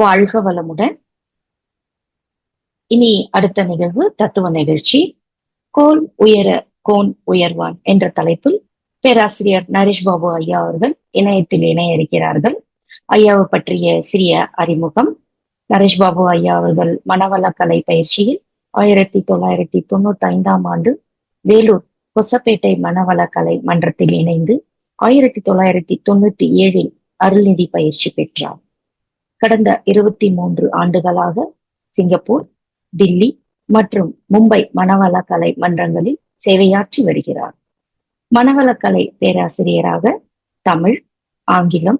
வாழ்க வளமுடன். இனி அடுத்த நிகழ்வு தத்துவ நிகழ்ச்சி. கோல் உயர கோன் உயர்வான் என்ற தலைப்பில் பேராசிரியர் நரேஷ் பாபு ஐயா அவர்கள் இணையத்தில் இணைய இருக்கிறார்கள். ஐயாவை பற்றிய சிறிய அறிமுகம். நரேஷ் பாபு ஐயா அவர்கள் மனவளக்கலை பயிற்சியில் 1995ஆம் ஆண்டு வேலூர் கொசப்பேட்டை மனவளக்கலை மன்றத்தில் இணைந்து 1997இல் அருள்நிதி பயிற்சி பெற்றார். கடந்த 23 ஆண்டுகளாக சிங்கப்பூர், டில்லி மற்றும் மும்பை மனவளக்கலை மன்றங்களில் சேவையாற்றி வருகிறார். மனவளக்கலை பேராசிரியராக தமிழ், ஆங்கிலம்,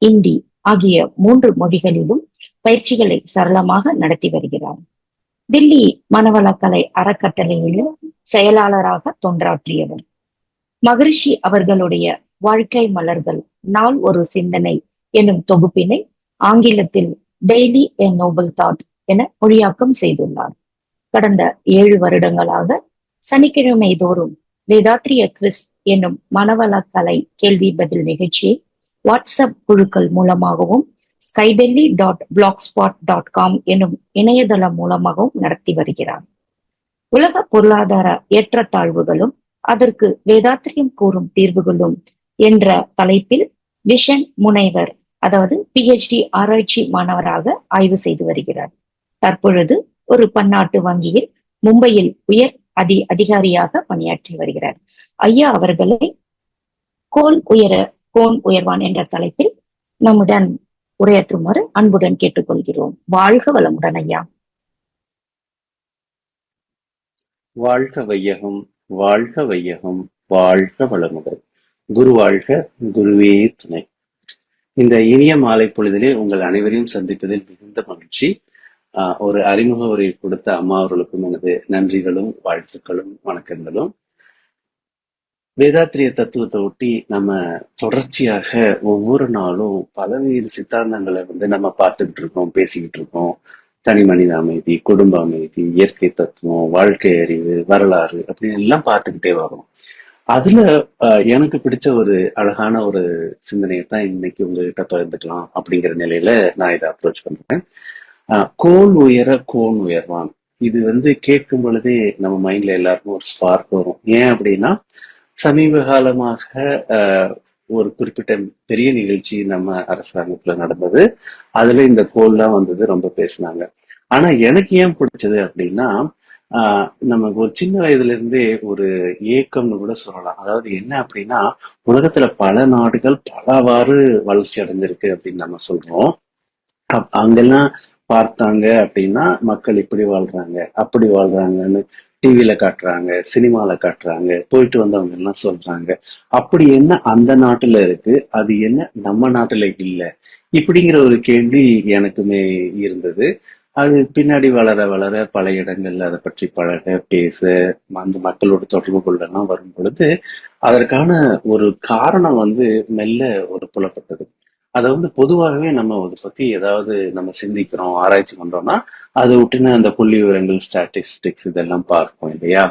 இந்தி ஆகிய 3 மொழிகளிலும் பயிற்சிகளை சரளமாக நடத்தி வருகிறார். தில்லி மனவளக்கலை அறக்கட்டளையிலும் செயலாளராக தொண்டாற்றியவர். மகரிஷி அவர்களுடைய வாழ்க்கை மலர்கள் நாள் ஒரு சிந்தனை எனும் தொகுப்பினை ஆங்கிலத்தில் டெய்லி எ நோபல் தாட் என மொழியாக்கம் செய்துள்ளார். கடந்த 7 வருடங்களாக சனிக்கிழமை தோறும் வேதாத்ரிய கிறிஸ் என்னும் மனவளக்கலை கேள்வி பதில் நிகழ்ச்சியை வாட்ஸ்அப் குழுக்கள் மூலமாகவும் skydelhi.blogspot.com எனும் இணையதளம் மூலமாகவும் நடத்தி வருகிறார். உலக பொருளாதார ஏற்றத்தாழ்வுகளும் அதற்கு வேதாத்திரியம் கூறும் தீர்வுகளும் என்ற தலைப்பில் விஷன் முனைவர், அதாவது PhD ஆராய்ச்சி மாணவராக ஆய்வு செய்து வருகிறார். தற்பொழுது ஒரு பன்னாட்டு வங்கியில் மும்பையில் உயர் அதிகாரியாக பணியாற்றி வருகிறார். ஐயா அவர்களை கோல் உயர கோன் உயர்வான் என்ற தலைப்பில் நம்முடன் உரையாற்றுமாறு அன்புடன் கேட்டுக்கொள்கிறோம். வாழ்க வளமுடன் ஐயா. வாழ்க வையகம், வாழ்க வையகம், வாழ்க வளமுடன். குரு வாழ்க, குருவே துணை. இந்த இனிய மாலை பொழுதிலே உங்கள் அனைவரையும் சந்திப்பதில் மிகுந்த மகிழ்ச்சி. ஒரு அறிமுக உரை கொடுத்த அம்மா அவர்களுக்கும் எனது நன்றிகளும் வாழ்த்துக்களும் வணக்கங்களும். வேதாத்திரிய தத்துவத்தை ஒட்டி நம்ம தொடர்ச்சியாக ஒவ்வொரு நாளும் பலவேறு சித்தாந்தங்களை நம்ம பார்த்துக்கிட்டு இருக்கோம், பேசிக்கிட்டு இருக்கோம். தனி மனித அமைதி, குடும்ப அமைதி, இயற்கை தத்துவம், வாழ்க்கை அறிவு, வரலாறு அப்படின்னு எல்லாம் பார்த்துக்கிட்டே வரோம். அதுல எனக்கு பிடிச்ச ஒரு அழகான ஒரு சிந்தனையை தான் இன்னைக்கு உங்ககிட்ட பகிர்ந்துக்கலாம் அப்படிங்கிற நிலையில நான் இதை அப்ரோச் பண்றேன். கோன் உயர கோன் உயர்வான். இது கேட்கும் பொழுதே நம்ம மைண்ட்ல எல்லாருக்கும் ஒரு ஸ்பார்க் வரும். ஏன் அப்படின்னா, சமீப காலமாக ஒரு குறிப்பிட்ட பெரிய நிகழ்ச்சி நம்ம அரசாங்கத்துல நடந்தது. அதுல இந்த கோல்லாம் வந்தது, ரொம்ப பேசினாங்க. ஆனா எனக்கு ஏன் பிடிச்சது அப்படின்னா, நமக்கு ஒரு சின்ன வயதுல இருந்தே ஒரு ஏக்கம்னு கூட சொல்லலாம். அதாவது என்ன அப்படின்னா, உலகத்துல பல நாடுகள் பலவாறு வளர்ச்சி அடைஞ்சிருக்கு அப்படின்னு நம்ம சொல்றோம். அங்கெல்லாம் பார்த்தாங்க அப்படின்னா மக்கள் இப்படி வாழ்றாங்க, அப்படி வாழ்றாங்கன்னு டிவில காட்டுறாங்க, சினிமால காட்டுறாங்க, போயிட்டு வந்தவங்க எல்லாம் சொல்றாங்க. அப்படி என்ன அந்த நாட்டுல இருக்கு, அது என்ன நம்ம நாட்டுல இல்ல, இப்படிங்கிற ஒரு கேள்வி எனக்குமே இருந்தது. அது பின்னாடி வளர வளர பல இடங்கள்ல அதை பற்றி பழக, பேச, அந்த மக்களோட தொடர்பு கொள்ளலாம் வரும் பொழுது அதற்கான ஒரு காரணம் மெல்ல ஒரு புலப்பட்டது. அதை பொதுவாகவே நம்ம அதை பத்தி ஏதாவது நம்ம சிந்திக்கிறோம், ஆராய்ச்சி பண்றோம்னா அதை விட்டுன்னு அந்த புள்ளி விவரங்கள், ஸ்டாட்டிஸ்டிக்ஸ் இதெல்லாம் பார்ப்போம் இல்லையா?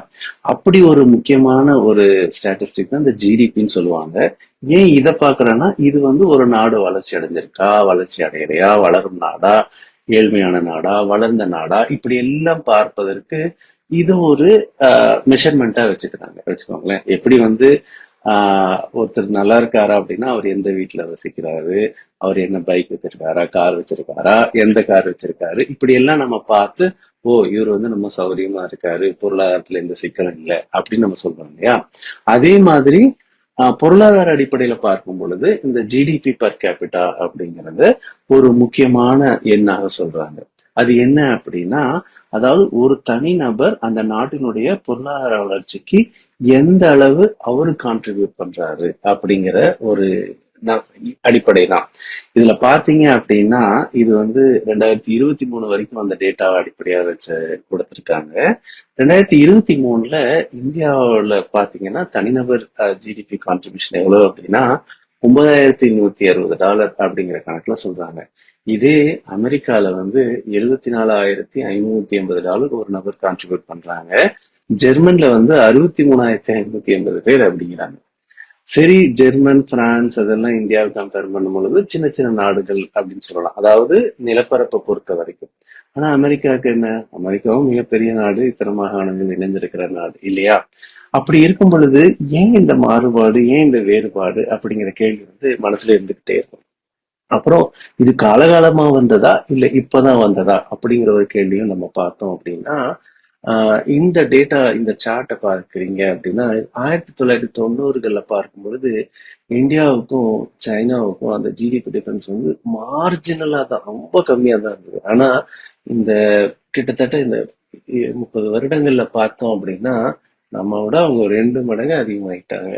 அப்படி ஒரு முக்கியமான ஒரு ஸ்டாட்டிஸ்டிக் தான் இந்த ஜிடிபின்னு சொல்லுவாங்க. ஏன் இதை பாக்குறேன்னா, இது ஒரு நாடு வளர்ச்சி அடைஞ்சிருக்கா, வளர்ச்சி அடையறையா, வளரும் நாடா, ஏழ்மையான நாடா, வளர்ந்த நாடா, இப்படி எல்லாம் பார்ப்பதற்கு இது ஒரு மெஷர்மெண்டா வச்சுக்கோங்களேன். எப்படி ஒருத்தர் நல்லா இருக்காரா அப்படின்னா, அவர் எந்த வீட்டுல வசிக்கிறாரு, அவர் என்ன பைக் வச்சிருக்காரா, கார் வச்சிருக்காரா, எந்த கார் வச்சிருக்காரு, இப்படி எல்லாம் நம்ம பார்த்து, ஓ இவர் நம்ம சௌகரியமா இருக்காரு, பொருளாதாரத்துல எந்த சிக்கலும் இல்லை அப்படின்னு நம்ம சொல்றோம் இல்லையா? அதே மாதிரி பொருளாதார அடிப்படையில பார்க்கும் பொழுது இந்த ஜிடிபி பர் கேபிட்டா அப்படிங்கறது ஒரு முக்கியமான எண்ணாக சொல்றாங்க. அது என்ன அப்படின்னா, அதாவது ஒரு தனிநபர் அந்த நாட்டினுடைய பொருளாதார வளர்ச்சிக்கு எந்த அளவு அவரு கான்ட்ரிபியூட் பண்றாரு அப்படிங்கிற ஒரு அடிப்படை தான். இதுல பாத்தீங்க அப்படின்னா, இது 2023 வரைக்கும் அந்த டேட்டாவை அடிப்படையா வச்சு கொடுத்திருக்காங்க. 2023ல இந்தியாவுல பாத்தீங்கன்னா தனிநபர் ஜிடிபி கான்ட்ரிபியூஷன் எவ்வளவு அப்படின்னா $9,160 அப்படிங்கிற கணக்குல சொல்றாங்க. இதே அமெரிக்கால $74,580 ஒரு நபர் கான்ட்ரிபியூட் பண்றாங்க. ஜெர்மன்ல 63,580 பேர் அப்படிங்கிறாங்க. சரி, ஜெர்மன், பிரான்ஸ் அதெல்லாம் இந்தியாவை கம்பேர் பண்ணும் பொழுது சின்ன சின்ன நாடுகள் அப்படின்னு சொல்லலாம். அதாவது நிலப்பரப்பை பொறுத்த வரைக்கும். ஆனா அமெரிக்காவுக்கு என்ன? அமெரிக்காவும் மிகப்பெரிய நாடு, இத்தனை மாகாணங்கள் இணைந்திருக்கிற நாடு இல்லையா? அப்படி இருக்கும் பொழுது ஏன் இந்த மாறுபாடு, ஏன் இந்த வேறுபாடு அப்படிங்கிற கேள்வி வந்து மனசுல இருந்துகிட்டே இருக்கும். அப்புறம் இது காலகாலமா வந்ததா இல்ல இப்பதான் வந்ததா அப்படிங்கிற ஒரு கேள்வியும் நம்ம பார்த்தோம் அப்படின்னா, இந்த டேட்டா இந்த சார்ட்டை பார்க்குறீங்க அப்படின்னா 1990கள்ல பார்க்கும் பொழுது இந்தியாவுக்கும் சைனாவுக்கும் அந்த ஜிடிபி டிஃபரன்ஸ் வந்து மார்ஜினலா தான், ரொம்ப கம்மியா தான் இருந்தது. ஆனா இந்த கிட்டத்தட்ட இந்த 30 வருடங்கள்ல பார்த்தோம் அப்படின்னா நம்ம விட அவங்க 2 மடங்கு அதிகமாயிட்டாங்க.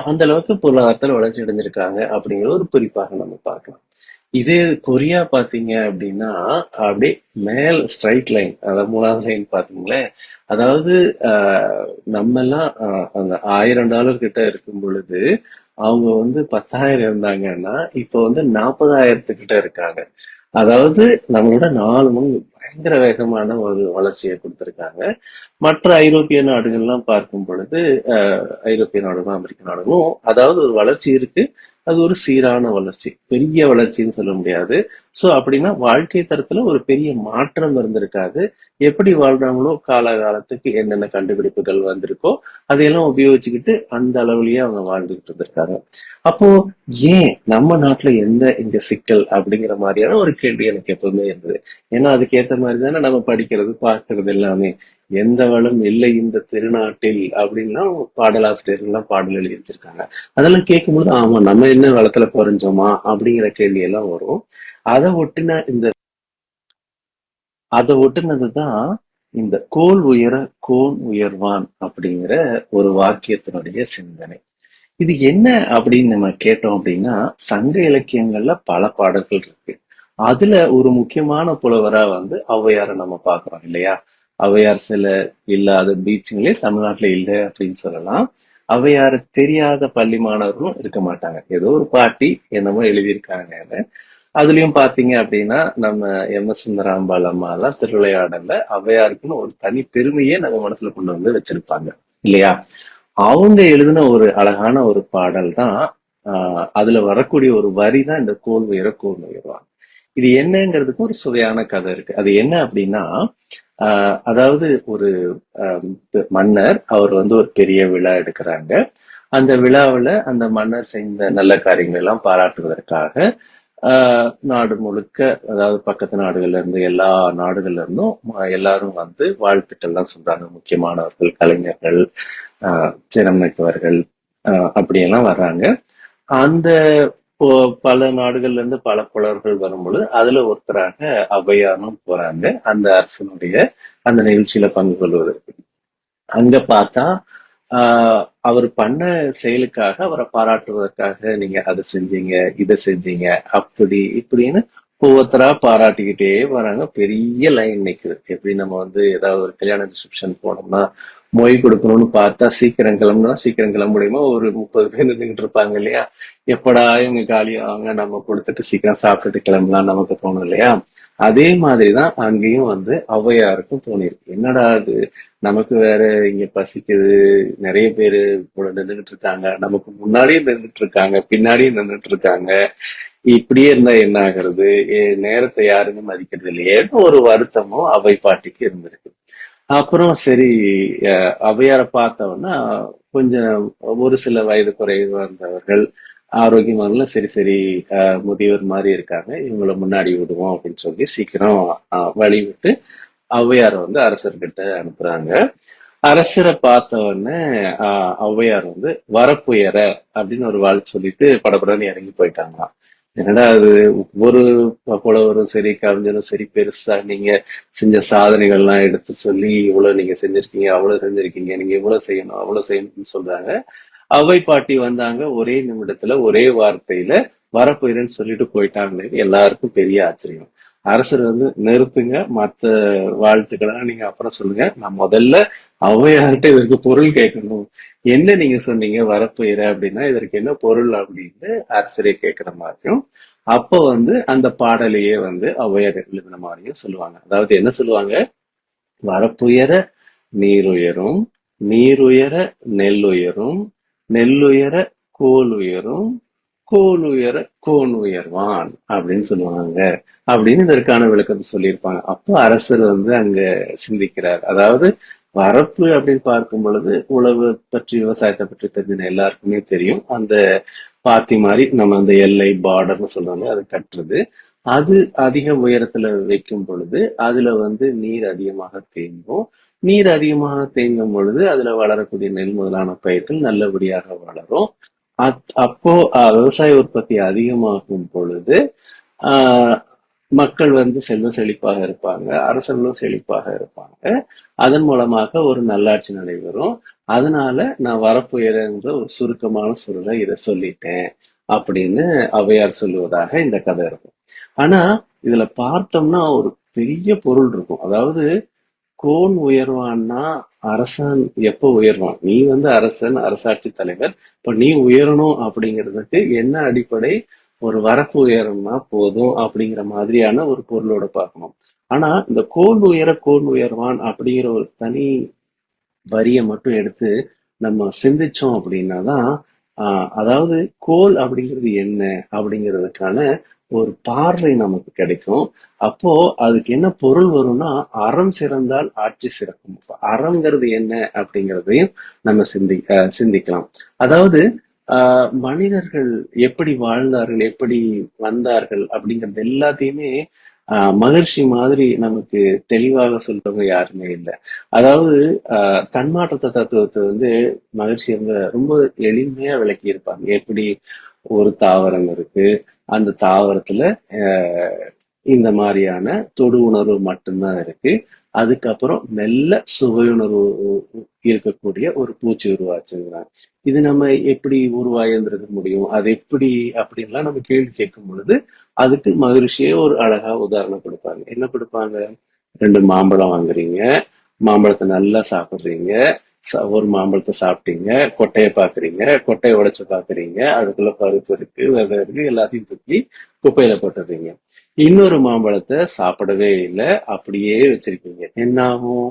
அந்த அளவுக்கு பொருளாதாரத்தில் வளர்ச்சி அடைஞ்சிருக்காங்க அப்படிங்கிற ஒரு குறிப்பாக நம்ம பார்க்கலாம். இதே கொரியா பாத்தீங்க அப்படின்னா அப்படியே மேல் ஸ்ட்ரைட் லைன், அதாவது 3வது லைன் பாத்தீங்களேன். அதாவது நம்ம எல்லாம் அந்த $1000 கிட்ட இருக்கும் பொழுது அவங்க வந்து 10,000 இருந்தாங்கன்னா இப்ப வந்து 40,000 இருக்காங்க. அதாவது நம்மளோட 4 மடங்கு பயங்கர வேகமான ஒரு வளர்ச்சியை கொடுத்திருக்காங்க. மற்ற ஐரோப்பிய நாடுகள்லாம் பார்க்கும் பொழுது ஐரோப்பிய நாடுகளும் அமெரிக்க நாடுகளும் அதாவது ஒரு வளர்ச்சி இருக்கு. அது ஒரு சீரான வளர்ச்சி, பெரிய வளர்ச்சின்னு சொல்ல முடியாது. சோ அப்படின்னா வாழ்க்கை தரத்துல ஒரு பெரிய மாற்றம் இருந்திருக்காது. எப்படி வாழ்றாங்களோ காலகாலத்துக்கு என்னென்ன கண்டுபிடிப்புகள் வந்திருக்கோ அதையெல்லாம் உபயோகிச்சுக்கிட்டு அந்த அளவுலயே அவங்க வாழ்ந்துகிட்டு இருந்திருக்காங்க. அப்போ ஏன் நம்ம நாட்டுல எந்த இங்க சிக்கல் அப்படிங்கிற மாதிரியான ஒரு கேள்வி எனக்கு எப்பவுமே இருந்தது. ஏன்னா அதுக்கு ஏத்த மாதிரி தானே நம்ம படிக்கிறது பார்க்கிறது எல்லாமே. எந்த வளம் இல்லை இந்த திருநாட்டில் அப்படின்னா பாடலாசிரியர்கள்லாம் பாடல் எழுதி வச்சிருக்காங்க. அதெல்லாம் கேட்கும்போது ஆமா நம்ம என்ன வளத்துல குறைஞ்சோமா அப்படிங்கிற கேள்வி எல்லாம் வரும். அதை ஒட்டின இந்த அதை ஒட்டுனதுதான் இந்த கோல் உயர கோன் உயர்வான் அப்படிங்கிற ஒரு வாக்கியத்தினுடைய சிந்தனை. இது என்ன அப்படின்னு நம்ம கேட்டோம் அப்படின்னா சங்க இலக்கியங்கள்ல பல பாடல்கள் இருக்கு. அதுல ஒரு முக்கியமான புலவரா வந்து ஔவையாரை நம்ம பாக்குறோம் இல்லையா? ஔவையார் சில இல்லாத பீச்சுங்களே தமிழ்நாட்டுல இல்லை அப்படின்னு சொல்லலாம். ஔவையார் தெரியாத பள்ளி மாணவர்களும் இருக்க மாட்டாங்க. ஏதோ ஒரு பாட்டி என்னமோ எழுதியிருக்காங்கன்னு. அதுலயும் பாத்தீங்க அப்படின்னா நம்ம எம்.எஸ். சுந்தராம்பாள் அம்மா எல்லாம் திருவிளையாடல்ல ஔவையாருக்குன்னு ஒரு தனி பெருமையே நம்ம மனசுல கொண்டு வந்து வச்சிருப்பாங்க இல்லையா? அவங்க எழுதின ஒரு அழகான ஒரு பாடல் தான். அதுல வரக்கூடிய ஒரு வரி தான் இந்த கோல் உயர கோல் உயர்வான். இது என்னங்கிறதுக்கு ஒரு சுவையான கதை இருக்கு. அது என்ன அப்படின்னா அதாவது ஒரு மன்னர் அவர் வந்து ஒரு பெரிய விழா எடுக்கிறாங்க. அந்த விழாவுல அந்த மன்னர் செய்த நல்ல காரியங்கள் எல்லாம் பாராட்டுவதற்காக நாடு முழுக்க, அதாவது பக்கத்து நாடுகள்ல இருந்து எல்லா நாடுகள்ல இருந்தும் எல்லாரும் வந்து வாழ்த்துக்கள்லாம் சொல்றாங்க. முக்கியமானவர்கள், கலைஞர்கள், திறமைத்தவர்கள் அப்படியெல்லாம் வர்றாங்க. அந்த பல நாடுகள்ல இருந்து பல புலவர்கள் வரும்பொழுது அதுல ஒருத்தராக ஔவையாரும் போறாங்க அந்த அரசனுடைய அந்த நிகழ்ச்சியில பங்கு கொள்வதற்கு. அங்க பார்த்தா அவர் பண்ண செயலுக்காக அவரை பாராட்டுவதற்காக நீங்க அதை செஞ்சீங்க, இதை செஞ்சீங்க, அப்படி இப்படின்னு ஒவ்வொருத்தரா பாராட்டிக்கிட்டே வராங்க. பெரிய லைன் நிக்குது. எப்படி நம்ம வந்து ஏதாவது ஒரு கல்யாண ரிசப்ஷன் போனோம்னா மொய் கொடுக்கணும்னு பார்த்தா சீக்கிரம் கிளம்புனா சீக்கிரம் கிளம்ப முடியுமா? ஒரு 30 பேர் நின்றுட்டு இருப்பாங்க இல்லையா? எப்படா இவங்க காலியாவாங்க, நம்ம கொடுத்துட்டு சீக்கிரம் சாப்பிட்டுட்டு கிளம்பலாம் நமக்கு தோணும் இல்லையா? அதே மாதிரிதான் அங்கேயும் வந்து ஔவையாருக்கும் தோணிருக்கு. என்னடா அது, நமக்கு வேற இங்க பசிக்குது, நிறைய பேரு கூட நின்றுட்டு இருக்காங்க, நமக்கு முன்னாடியே நின்றுட்டு இருக்காங்க, பின்னாடியே நின்றுட்டு இருக்காங்க, இப்படியே இருந்தா என்ன ஆகுறது, நேரத்தை யாருமே மதிக்கிறது இல்லையேன்னு ஒரு வருத்தமும் அவை பாட்டிக்கு இருந்திருக்கு. அப்புறம் சரி, ஔவையாரை பார்த்தவொன்னா கொஞ்சம் ஒரு சில வயது குறைவு வந்தவர்கள் ஆரோக்கியமான சரி சரி முதியவர் மாதிரி இருக்காங்க, இவங்களை முன்னாடி விடுவோம் அப்படின்னு சொல்லி சீக்கிரம் வழி விட்டு ஔவையாரை வந்து அரசர்கிட்ட அனுப்புறாங்க. அரசரை பார்த்த உடனே ஔவையார் வந்து வரப்புயர அப்படின்னு ஒரு வாழ்த்து சொல்லிட்டு படபடன்னு இறங்கி போயிட்டாங்களாம். என்னடா அது, ஒவ்வொரு புலவரும் சரி கவிஞரும் சரி பெருசா நீங்க செஞ்ச சாதனைகள்லாம் எடுத்து சொல்லி இவ்வளவு நீங்க செஞ்சிருக்கீங்க, அவ்வளவு செஞ்சிருக்கீங்க, நீங்க இவ்வளவு செய்யணும் அவ்வளவு செய்யணும்னு சொல்றாங்க. அவை பாட்டி வந்தாங்க, ஒரே நிமிடத்துல ஒரே வார்த்தையில வரப்போயிரன்னு சொல்லிட்டு போயிட்டாங்களே, எல்லாருக்கும் பெரிய ஆச்சரியம். அரசர் வந்து நிறுத்துங்க, மத்த வாழ்த்துக்கள்லாம் நீங்க அப்புறம் சொல்லுங்க, நான் முதல்ல ஔவையார்கிட்ட இதற்கு பொருள் கேட்கணும். என்ன நீங்க சொன்னீங்க வரப்போயிர அப்படின்னா இதற்கு என்ன பொருள் அப்படின்னு அரசரே கேட்கிற மாதிரியும், அப்ப வந்து அந்த பாடலையே வந்து ஔவையார் எழுதின மாதிரியும் சொல்லுவாங்க. அதாவது என்ன சொல்லுவாங்க, வரப்புயர நீருயரும், நீருயர நெல்லுயரும், நெல்லுயர கோல் உயரும், கோல் உயர கோன் உயர்வான் அப்படின்னு சொல்லுவாங்க. அப்படின்னு இதற்கான விளக்கத்தை சொல்லியிருப்பாங்க. அப்போ அரசர் வந்து அங்க சிந்திக்கிறார். அதாவது வரப்பு அப்படின்னு பார்க்கும் பொழுது உழவு பற்றி, விவசாயத்தை பற்றி தெரிஞ்ச எல்லாருக்குமே தெரியும். அந்த பாத்தி மாதிரி நம்ம அந்த எல்லை பார்டர்னு சொல்றாங்க, அது கட்டுறது. அது அதிக உயரத்துல வைக்கும் பொழுது அதுல வந்து நீர் அதிகமாக தேங்கும். நீர் அதிகமாக தேங்கும் பொழுது அதுல வளரக்கூடிய நெல் முதலான பயிர்கள் நல்லபடியாக வளரும். அப்போ விவசாய உற்பத்தி அதிகமாகும் பொழுது ஆஹ் மக்கள் வந்து செல்வ செழிப்பாக இருப்பாங்க, அரசர்களும் செழிப்பாக இருப்பாங்க. அதன் மூலமாக ஒரு நல்லாட்சி நடைபெறும். அதனால நான் வரப்புயரங்கிற ஒரு சுருக்கமான சொல்ல இதை சொல்லிட்டேன் அப்படின்னு ஔவையார் சொல்லுவதாக இந்த கதை இருக்கும். ஆனா இதுல பார்த்தோம்னா ஒரு பெரிய பொருள் இருக்கும். அதாவது கோன் உயர்வான்னா அரசன் எப்போ உயர்வான்? நீ வந்து அரசன், அரசாட்சி தலைவர். இப்ப நீ உயரணும் அப்படிங்கிறதுக்கு என்ன அடிப்படை? ஒரு வரப்பு உயரம்னா போதும் அப்படிங்கிற மாதிரியான ஒரு பொருளோட பார்க்கணும். ஆனா இந்த கோன் உயர கோன் உயர்வான் அப்படிங்கிற ஒரு தனி வரியை மட்டும் எடுத்து நம்ம சிந்திச்சோம் அப்படின்னா தான் அதாவது கோல் அப்படிங்கிறது என்ன அப்படிங்கிறதுக்கான ஒரு பார்வை நமக்கு கிடைக்கும். அப்போ அதுக்கு என்ன பொருள் வரும்னா, அறம் சிறந்தால் ஆட்சி சிறக்கும். அறம்ங்கிறது என்ன அப்படிங்கிறதையும் நம்ம சிந்திக்கலாம். அதாவது மனிதர்கள் எப்படி வாழ்ந்தார்கள், எப்படி வந்தார்கள் அப்படிங்கிறது எல்லாத்தையுமே மகிழ்ச்சி மாதிரி நமக்கு தெளிவாக சொல்றவங்க யாருமே இல்லை. அதாவது தன்மாற்றத்தை தத்துவத்தை வந்து மகிழ்ச்சி வந்து ரொம்ப எளிமையா விளக்கி இருப்பாங்க. எப்படி ஒரு தாவரம் இருக்கு, அந்த தாவரத்துல அஹ் இந்த மாதிரியான தொடு உணர்வு மட்டும்தான் இருக்கு. அதுக்கப்புறம் மெல்ல சுவையுணர்வு இருக்கக்கூடிய ஒரு பூச்சி உருவாச்சுங்கிறாங்க. இது நம்ம எப்படி உருவாயிருந்திருக்க முடியும், அது எப்படி அப்படின்லாம் நம்ம கேள்வி கேட்கும் பொழுது அதுக்கு மகிழ்ச்சியே ஒரு அழகா உதாரணம் கொடுப்பாங்க. என்ன கொடுப்பாங்க? 2 மாம்பழம் வாங்குறீங்க, மாம்பழத்தை நல்லா சாப்பிடுறீங்க, ஒரு மாம்பழத்தை சாப்பிட்டீங்க, கொட்டையை பாக்குறீங்க, கொட்டையை உடைச்சு பாக்குறீங்க, அதுக்குள்ள பருப்பு இருக்கு, விதை இருக்கு, எல்லாத்தையும் தூக்கி குப்பையில போட்டுறீங்க. இன்னொரு மாம்பழத்தை சாப்பிடவே இல்லை, அப்படியே வச்சிருக்கீங்க. என்ன ஆகும்?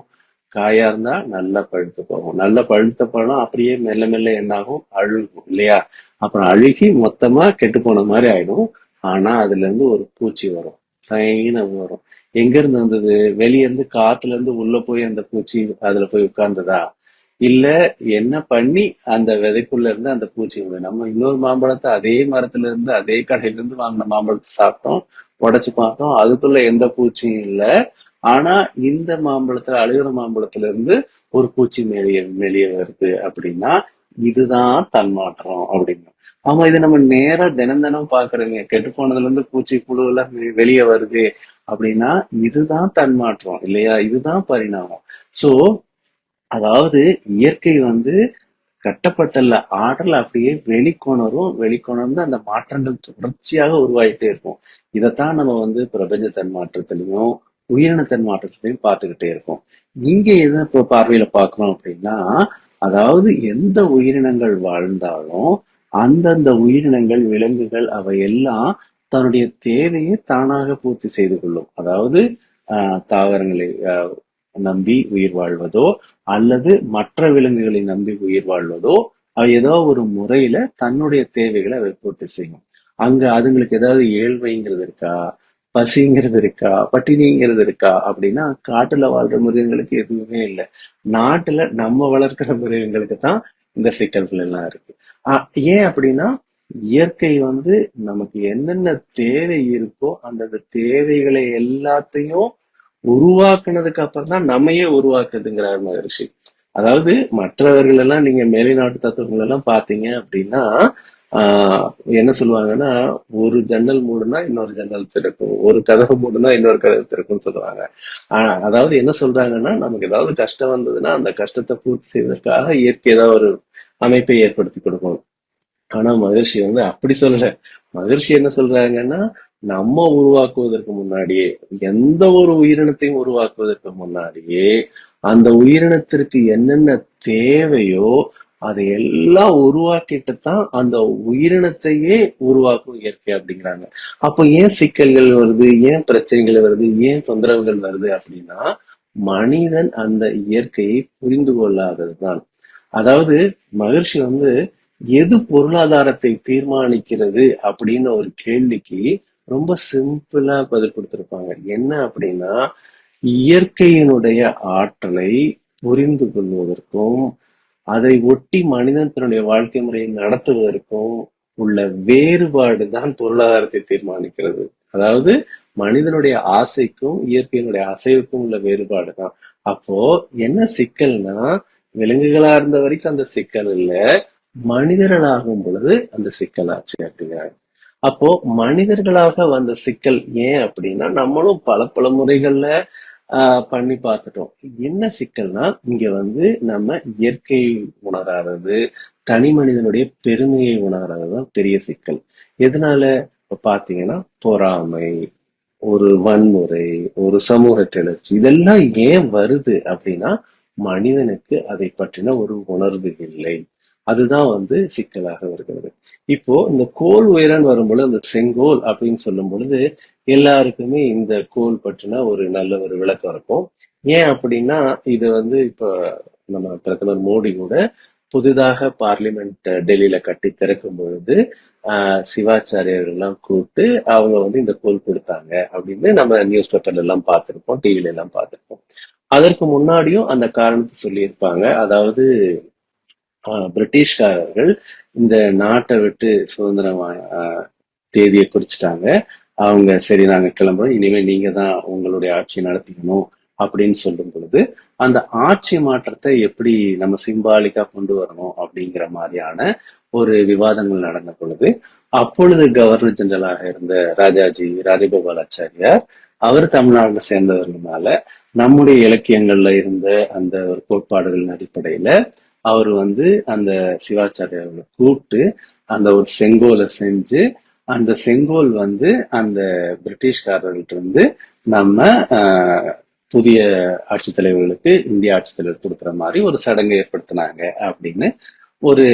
காயா இருந்தா நல்லா பழுத்து போகும். நல்ல பழுத்த பழம் அப்படியே மெல்ல மெல்ல என்ன ஆகும்? அழுகும் இல்லையா? அப்புறம் அழுகி மொத்தமா கெட்டு போன மாதிரி ஆயிடும். ஆனா அதுல இருந்து ஒரு பூச்சி வரும், சைன வரும். எங்க இருந்து வந்தது? வெளிய இருந்து, காத்துல இருந்து உள்ள போய் அந்த பூச்சி அதுல போய் உட்கார்ந்ததா? இல்ல என்ன பண்ணி அந்த விதைக்குள்ள இருந்து அந்த பூச்சி வந்தது? நம்ம இன்னொரு மாம்பழத்தை அதே மரத்துல இருந்து அதே கடையில இருந்து வாங்கின மாம்பழத்தை சாப்பிட்டோம், உடைச்சு பார்த்தோம், அதுக்குள்ள எந்த பூச்சியும் இல்ல. ஆனா இந்த மாம்பழத்துல, அழுகிற மாம்பழத்துல இருந்து ஒரு பூச்சி வெளியே வருது அப்படின்னா இதுதான் தன்மாற்றம் அப்படின்னு. ஆமா, இது நம்ம நேரா தினம் தினம் பாக்குறோங்க. கெட்டு போனதுல இருந்து பூச்சி புழு எல்லாம் வெளியே வருது அப்படின்னா இதுதான் தன்மாற்றம் இல்லையா? இதுதான் பரிணாமம். சோ அதாவது இயற்கை வந்து கட்டப்பட்டல ஆற்றல் அப்படியே வெளிக்கொணரும், வெளிக்கொணர்ந்து அந்த மாற்றங்கள் தொடர்ச்சியாக உருவாயிட்டே இருக்கும். இதைத்தான் நம்ம வந்து பிரபஞ்ச தன்மாற்றத்திலையும் உயிரின தன்மாற்றத்திலையும் பார்த்துக்கிட்டே இருக்கோம். இங்க எதை இப்போ பார்வையில பார்க்கணும் அப்படின்னா, அதாவது எந்த உயிரினங்கள் வாழ்ந்தாலும் அந்தந்த உயிரினங்கள், விலங்குகள் அவை எல்லாம் தன்னுடைய தேவையை தானாக பூர்த்தி செய்து கொள்ளும். அதாவது தாவரங்களை நம்பி உயிர் வாழ்வதோ அல்லது மற்ற விலங்குகளை நம்பி உயிர் வாழ்வதோ அவை ஏதோ ஒரு முறையில தன்னுடைய தேவைகளை அவை பூர்த்தி செய்யும். அங்க அதுங்களுக்கு ஏதாவது ஏழ்மைங்கிறது இருக்கா, பசிங்கிறது இருக்கா, பட்டினிங்கிறது இருக்கா அப்படின்னா காட்டுல வாழ்ற மிருகங்களுக்கு எதுவுமே இல்லை. நாட்டுல நம்ம வளர்க்கிற மிருகங்களுக்கு தான் இந்த சிக்கல்கள் எல்லாம் இருக்கு. ஏன் அப்படின்னா இயற்கை வந்து நமக்கு என்னென்ன தேவை இருக்கோ அந்த தேவைகளை எல்லாத்தையும் உருவாக்குனதுக்கு அப்புறம் தான் நம்மையே உருவாக்குதுங்கிறார் மகரிஷி. அதாவது மற்றவர்கள் எல்லாம் நீங்க மேலைநாட்டு தத்துவங்கள் எல்லாம் பாத்தீங்க அப்படின்னா என்ன சொல்லுவாங்கன்னா, ஒரு ஜன்னல் மூடுனா இன்னொரு ஜன்னல் திறக்கும், ஒரு கதவு மூடுனா இன்னொரு கதவு திறக்கும்னு சொல்லுவாங்க. அதாவது என்ன சொல்றாங்கன்னா, நமக்கு ஏதாவது கஷ்டம் வந்ததுன்னா அந்த கஷ்டத்தை பூர்த்தி செய்வதற்காக இயற்கை ஏதாவது ஒரு அமைப்பை ஏற்படுத்தி கொடுக்கும். ஆனா மகர்ஷி வந்து அப்படி சொல்லல. மகர்ஷி என்ன சொல்றாங்கன்னா, நம்ம உருவாக்குவதற்கு முன்னாடியே, எந்த ஒரு உயிரினத்தையும் உருவாக்குவதற்கு முன்னாடியே அந்த உயிரினத்திற்கு என்னென்ன தேவையோ அதை எல்லாம் உருவாக்கிட்டு தான் அந்த உயிரினத்தையே உருவாக்கும் இயற்கை அப்படிங்கிறாங்க. அப்போ ஏன் சிக்கல்கள் வருது, ஏன் பிரச்சனைகள் வருது, ஏன் தொந்தரவுகள் வருது அப்படின்னா மனிதன் அந்த இயற்கையை புரிந்து கொள்ளாததுதான். அதாவது மகர்ஷி வந்து எது பொருளாதாரத்தை தீர்மானிக்கிறது அப்படின்னு ஒரு கேள்விக்கு ரொம்ப சிம்பிளா பதில் கொடுத்திருப்பாங்க. என்ன அப்படின்னா, இயற்கையினுடைய ஆற்றலை புரிந்து கொள்வதற்கும் அதை ஒட்டி மனிதன் தன்னுடைய வாழ்க்கை முறையை நடத்துவதற்கும் உள்ள வேறுபாடு தான் பொருளாதாரத்தை தீர்மானிக்கிறது. அதாவது மனிதனுடைய ஆசைக்கும் இயற்கையினுடைய அசைவுக்கும் உள்ள வேறுபாடு தான். அப்போ என்ன சிக்கல்னா, விலங்குகளா இருந்த வரைக்கும் அந்த சிக்கல் இல்ல, மனிதர்களாகும் பொழுது அந்த சிக்கலாச்சு அப்படிங்கிறாங்க. அப்போ மனிதர்களாக வந்த சிக்கல் ஏன் அப்படின்னா, நம்மளும் பல பல முறைகள்ல பண்ணி பார்த்துட்டோம். என்ன சிக்கல்னா, இங்க வந்து நம்ம இயற்கையை உணராதது, தனி மனிதனுடைய பெருமையை உணராததுதான் பெரிய சிக்கல். எதனால? இப்ப பாத்தீங்கன்னா, பொறாமை, ஒரு வன்முறை, ஒரு சமூக கிளர்ச்சி, இதெல்லாம் ஏன் வருது அப்படின்னா, மனிதனுக்கு அதை பற்றின ஒரு உணர்வு இல்லை. அதுதான் வந்து சிக்கலாக வருகிறது. இப்போ இந்த கோல் உயரன்னு வரும்பொழுது, அந்த செங்கோல் அப்படின்னு சொல்லும் பொழுது எல்லாருக்குமே இந்த கோல் பற்றின ஒரு நல்ல ஒரு விளக்கம் இருக்கும். ஏன் அப்படின்னா, இது வந்து இப்போ நம்ம பிரதமர் மோடி கூட புதிதாக பார்லிமெண்ட் டெல்லியில கட்டி திறக்கும் பொழுது சிவாச்சாரியர்கள் எல்லாம் கூப்பிட்டு அவங்க வந்து இந்த கோல் கொடுத்தாங்க அப்படின்னு நம்ம நியூஸ் பேப்பர்ல எல்லாம் பார்த்திருப்போம், டிவில எல்லாம் பார்த்திருப்போம். அதற்கு முன்னாடியும் அந்த காரணத்தை சொல்லியிருப்பாங்க. அதாவது பிரிட்டிஷ்காரர்கள் இந்த நாட்டை விட்டு சுதந்திரம் தேதியை குறிச்சிட்டாங்க. அவங்க சரி நாங்க கிளம்புறோம், இனிமே நீங்க தான் உங்களுடைய ஆட்சி நடத்திக்கணும் அப்படின்னு சொல்லும் பொழுது, அந்த ஆட்சி மாற்றத்தை எப்படி நம்ம சிம்பாலிக்கா கொண்டு வரணும் அப்படிங்கிற மாதிரியான ஒரு விவாதங்கள் நடந்த பொழுது, அப்பொழுது கவர்னர் ஜெனரலாக இருந்த ராஜாஜி ராஜகோபாலாச்சாரியார், அவர் தமிழ்நாடுல சேர்ந்தவர்களால நம்முடைய இலக்கியங்கள்ல இருந்த அந்த ஒரு கோட்பாடுகளின் அடிப்படையில அவர் வந்து அந்த சிவாச்சாரியார்களை கூப்பிட்டு அந்த ஒரு செங்கோலை செஞ்சு, அந்த செங்கோல் வந்து அந்த பிரிட்டிஷ்காரர்கள்ட்ட இருந்து நம்ம புதிய ஆட்சித்தலைவர்களுக்கு இந்திய ஆட்சித்தலைவர் கொடுக்குற மாதிரி ஒரு சடங்கை ஏற்படுத்தினாங்க அப்படின்னு ஒரு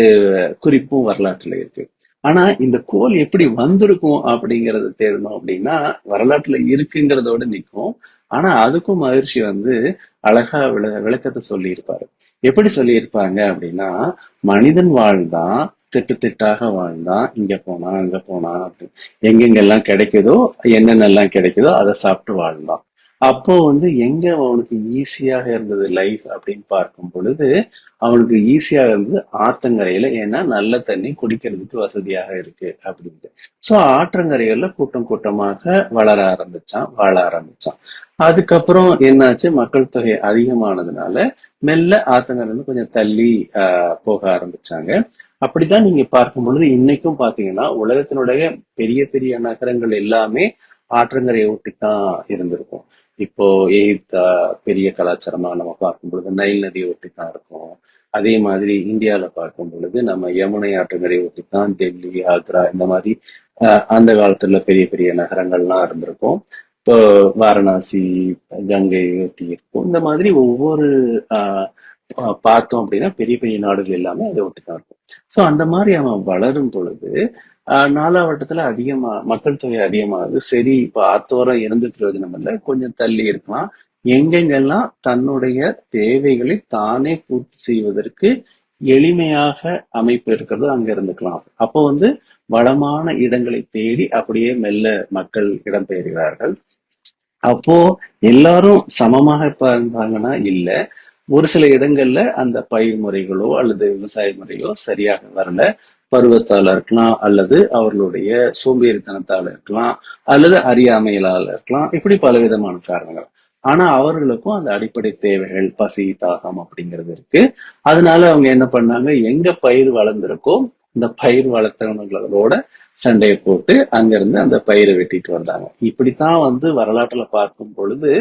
குறிப்பும் வரலாற்றுல இருக்கு. ஆனா இந்த கோல் எப்படி வந்திருக்கும் அப்படிங்கறது தேடணும் அப்படின்னா, வரலாற்றுல இருக்குங்கிறதோட நிற்கும். ஆனா அதுக்கும் மகிழ்ச்சி வந்து அழகா விளக்கத்தை சொல்லி இருப்பாரு. எப்படி சொல்லியிருப்பாங்க அப்படின்னா, மனிதன் வாழ்ந்தான், திட்டு திட்டாக வாழ்ந்தான், இங்க போனா அங்க போனா அப்படி எங்கெங்கெல்லாம் கிடைக்குதோ என்னென்னலாம் கிடைக்குதோ அதை சாப்பிட்டு வாழ்ந்தான். அப்போ வந்து எங்க அவனுக்கு ஈஸியாக இருந்தது லைஃப் அப்படின்னு பார்க்கும் பொழுது, அவனுக்கு ஈஸியா இருந்தது ஆத்தங்கரையில. ஏன்னா நல்ல தண்ணி குடிக்கிறதுக்கு வசதியாக இருக்கு அப்படின்ட்டு. சோ ஆற்றங்கரைகள்ல கூட்டம் கூட்டமாக வளர ஆரம்பிச்சான், வாழ ஆரம்பிச்சான். அதுக்கப்புறம் என்னாச்சு, மக்கள் தொகை அதிகமானதுனால மெல்ல ஆத்தங்கரை இருந்து கொஞ்சம் தள்ளி போக ஆரம்பிச்சாங்க. அப்படித்தான் நீங்க பார்க்கும் பொழுது இன்னைக்கும் பாத்தீங்கன்னா உலகத்தினுடைய பெரிய பெரிய நகரங்கள் எல்லாமே ஆற்றங்கரையை ஒட்டித்தான் இருந்திருக்கும். இப்போ எகிப்தா பெரிய கலாச்சாரமா நம்ம பார்க்கும் பொழுது நைல் நதியை ஒட்டித்தான் இருக்கும். அதே மாதிரி இந்தியாவில பார்க்கும் பொழுது நம்ம யமுனை ஆற்றங்கரையை ஒட்டித்தான் டெல்லி, ஆக்ரா இந்த மாதிரி அந்த காலத்துல பெரிய பெரிய நகரங்கள்லாம் இருந்திருக்கும். இப்போ வாரணாசி கங்கை ஒட்டி இருக்கும். இந்த மாதிரி ஒவ்வொரு ஆஹ் பார்த்தோம் அப்படின்னா பெரிய பெரிய நாடுகள் எல்லாமே அதை ஒட்டிதான் இருக்கும். சோ அந்த மாதிரி அவன் வளரும் பொழுது நாலாவட்டத்துல அதிகமா மக்கள் தொகை அதிகமாகுது. சரி இப்ப ஆத்தோரம் இருந்து பிரயோஜனம் இல்லை, கொஞ்சம் தள்ளி இருக்கலாம். எங்கெங்கெல்லாம் தன்னுடைய தேவைகளை தானே பூர்த்தி செய்வதற்கு எளிமையாக அமைப்பு இருக்கிறதோ அங்க இருந்துக்கலாம். அப்போ வந்து வளமான இடங்களை தேடி அப்படியே மெல்ல மக்கள் இடம்பெயர்கிறார்கள். அப்போ எல்லாரும் சமமாக இப்ப இருந்தாங்கன்னா இல்ல, ஒரு சில இடங்கள்ல அந்த பயிர் முறைகளோ அல்லது விவசாய முறையோ சரியாக வரல. பருவத்தால இருக்கலாம், அல்லது அவர்களுடைய சோம்பேறித்தனத்தால இருக்கலாம், அல்லது அறியாமையிலால இருக்கலாம். இப்படி பல விதமான காரணங்கள். ஆனா அவர்களுக்கும் அந்த அடிப்படை தேவைகள் பசி தாகம் அப்படிங்கிறது இருக்கு. அதனால அவங்க என்ன பண்ணாங்க, எங்க பயிர் வளர்ந்திருக்கோ இந்த பயிர் வளர்த்தவங்களோட சண்டையை போட்டு அங்கிருந்து அந்த பயிரை வெட்டிட்டு வந்தாங்க. இப்படித்தான் வந்து வரலாற்றுல பார்க்கும் பொழுது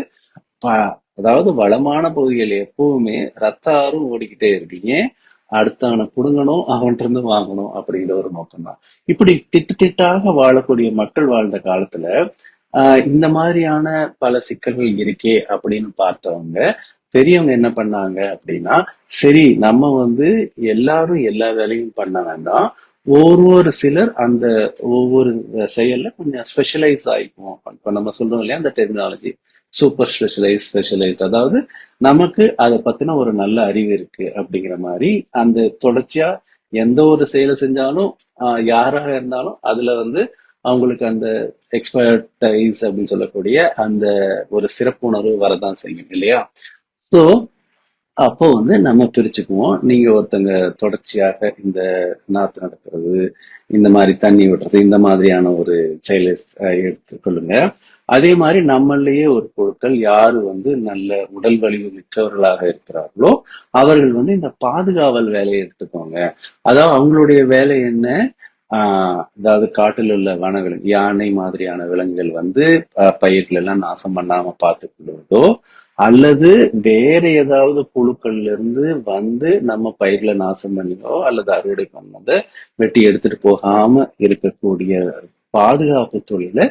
அதாவது வளமான பகுதிகள் எப்பவுமே ரத்த ஆறும் ஓடிக்கிட்டே இருக்கு. ஏன்? அடுத்தவனை புடுங்கணும், அவன்கிட்ட இருந்து வாங்கணும் அப்படிங்கிற ஒரு நோக்கம் தான். இப்படி திட்டு திட்டாக வாழக்கூடிய மக்கள் வாழ்ந்த காலத்துல இந்த மாதிரியான பல சிக்கல்கள் இருக்கே அப்படின்னு பார்த்தவங்க பெரியவங்க என்ன பண்ணாங்க அப்படின்னா, சரி நம்ம வந்து எல்லாரும் எல்லா வேலையும் பண்ண வேண்டாம், ஒவ்வொரு சிலர் அந்த ஒவ்வொரு செயல்ல கொஞ்சம் ஸ்பெஷலைஸ் ஆயிக்குவோம். இப்ப நம்ம சொல்றோம் இல்லையா அந்த டெக்னாலஜி, சூப்பர் ஸ்பெஷலைஸ்ட், அதாவது நமக்கு அதை பத்தின ஒரு நல்ல அறிவு இருக்கு அப்படிங்கிற மாதிரி அந்த தொடர்ச்சியா எந்த ஒரு செயலை செஞ்சாலும் யாராக இருந்தாலும் அதுல வந்து அவங்களுக்கு அந்த எக்ஸ்பர்டைஸ் அப்படின்னு சொல்லக்கூடிய அந்த ஒரு சிறப்புணர்வு வரதான் செய்யும் இல்லையா? ஸோ அப்போ வந்து நம்ம பிரிச்சுக்குவோம். நீங்க ஒருத்தங்க தொடர்ச்சியாக இந்த நாத்து நடக்கிறது, இந்த மாதிரி தண்ணி விடுறது, இந்த மாதிரியான ஒரு செயலை எடுத்துக்கொள்ளுங்க. அதே மாதிரி நம்மளையே ஒரு பொருட்கள் யாரு வந்து நல்ல உடல் வலிவு மிக்கவர்களாக இருக்கிறார்களோ அவர்கள் வந்து இந்த பாதுகாவல் வேலையை எடுத்துக்கோங்க. அதாவது அவங்களுடைய வேலை என்ன? அதாவது காட்டில் உள்ள வனவிலங்கு யானை மாதிரியான விலங்குகள் வந்து பயிர்கள் எல்லாம் நாசம் பண்ணாம பார்த்துக் கொள்வதோ, அல்லது வேற ஏதாவது புழுக்கள்ல இருந்து வந்து நம்ம பயிர்களை நாசம் பண்ணியோ அல்லது அறுவடை பண்ணதை வெட்டி எடுத்துட்டு போகாம இருக்கக்கூடிய பாதுகாப்பு தொழிலை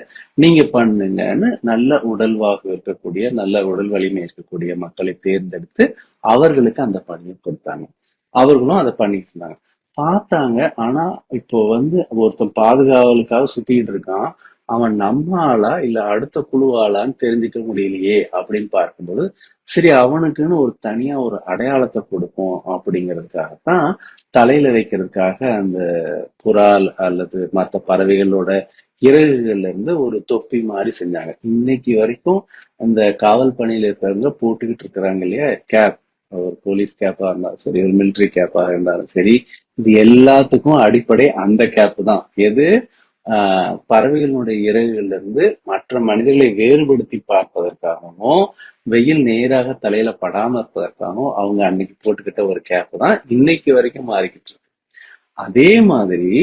நீங்க பண்ணுங்கன்னு நல்ல உடல்வாக இருக்கக்கூடிய நல்ல உடல் வலிமை இருக்கக்கூடிய மக்களை தேர்ந்தெடுத்து அவர்களுக்கு அந்த பணியை கொடுத்தாங்க. அவர்களும் அதை பண்ணிட்டு இருந்தாங்க, பார்த்தாங்க. ஆனா இப்போ வந்து ஒருத்தன் பாதுகாவலுக்காக சுத்திட்டு இருக்கான், அவன் நம்ம ஆளா இல்ல அடுத்த குழு ஆளான்னு தெரிஞ்சுக்க முடியலையே அப்படின்னு பார்க்கும்போது, சரி அவனுக்குன்னு ஒரு தனியா ஒரு அடையாளத்தை கொடுப்போம் அப்படிங்கிறதுக்காகத்தான் தலையில வைக்கிறதுக்காக அந்த புறால் அல்லது மற்ற பறவைகளோட இறகுகள்ல இருந்து ஒரு தொப்பி மாதிரி செஞ்சாங்க. இன்னைக்கு வரைக்கும் அந்த காவல் பணியில இருக்கிறவங்க போட்டுக்கிட்டு இருக்கிறாங்க இல்லையா கேப், ஒரு போலீஸ் கேப்பா இருந்தாலும் சரி, ஒரு மிலிட்டரி கேப்பா இருந்தாலும் சரி, இது எல்லாத்துக்கும் அடிப்படை அந்த கேப் தான். எது? பறவைகளுடைய இறகுகள்ல இருந்து மற்ற மனிதர்களை வேறுபடுத்தி பார்ப்பதற்காகவும் வெயில் நேராக தலையில படாம இருப்பதற்காகவும் அவங்க அன்னைக்கு போட்டுக்கிட்ட ஒரு கேப் தான் இன்னைக்கு வரைக்கும் மாறிக்கிட்டு இருக்கு. அதே மாதிரி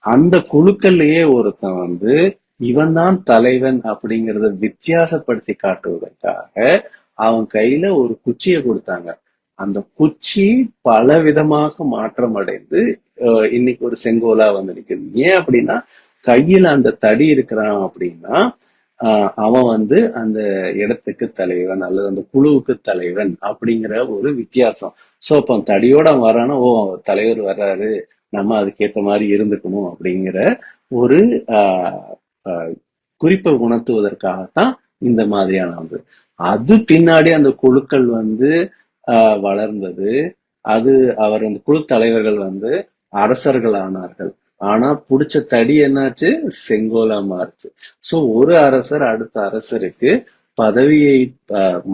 அந்த குழுக்கள்லயே ஒருத்தன் வந்து இவன் தான் தலைவன் அப்படிங்கறத வித்தியாசப்படுத்தி காட்டுவதற்காக அவன் கையில ஒரு குச்சியை கொடுத்தாங்க. அந்த குச்சி பல விதமாக மாற்றம் அடைந்து இன்னைக்கு ஒரு செங்கோலா வந்து நிக்குது. ஏன் அப்படின்னா கையில அந்த தடி இருக்கிறான் அப்படின்னா அவன் வந்து அந்த இடத்துக்கு தலைவன் அல்லது அந்த குழுவுக்கு தலைவன் அப்படிங்கிற ஒரு வித்தியாசம். சோ அப்ப தடியோட அவன் வரானா, ஓ தலைவர் வர்றாரு, நம்ம அதுக்கேற்ற மாதிரி இருந்துக்கணும் அப்படிங்கிற ஒரு ஆஹ் ஆஹ் குறிப்பை உணர்த்துவதற்காகத்தான் இந்த மாதிரியான வந்து அது பின்னாடி அந்த குழுக்கள் வந்து வளர்ந்தது. அது அவர் அந்த குழு தலைவர்கள் வந்து அரசர்கள் ஆனார்கள். ஆனா புடிச்ச தடி என்னாச்சு? செங்கோலா மாறுச்சு. சோ ஒரு அரசர் அடுத்த அரசருக்கு பதவியை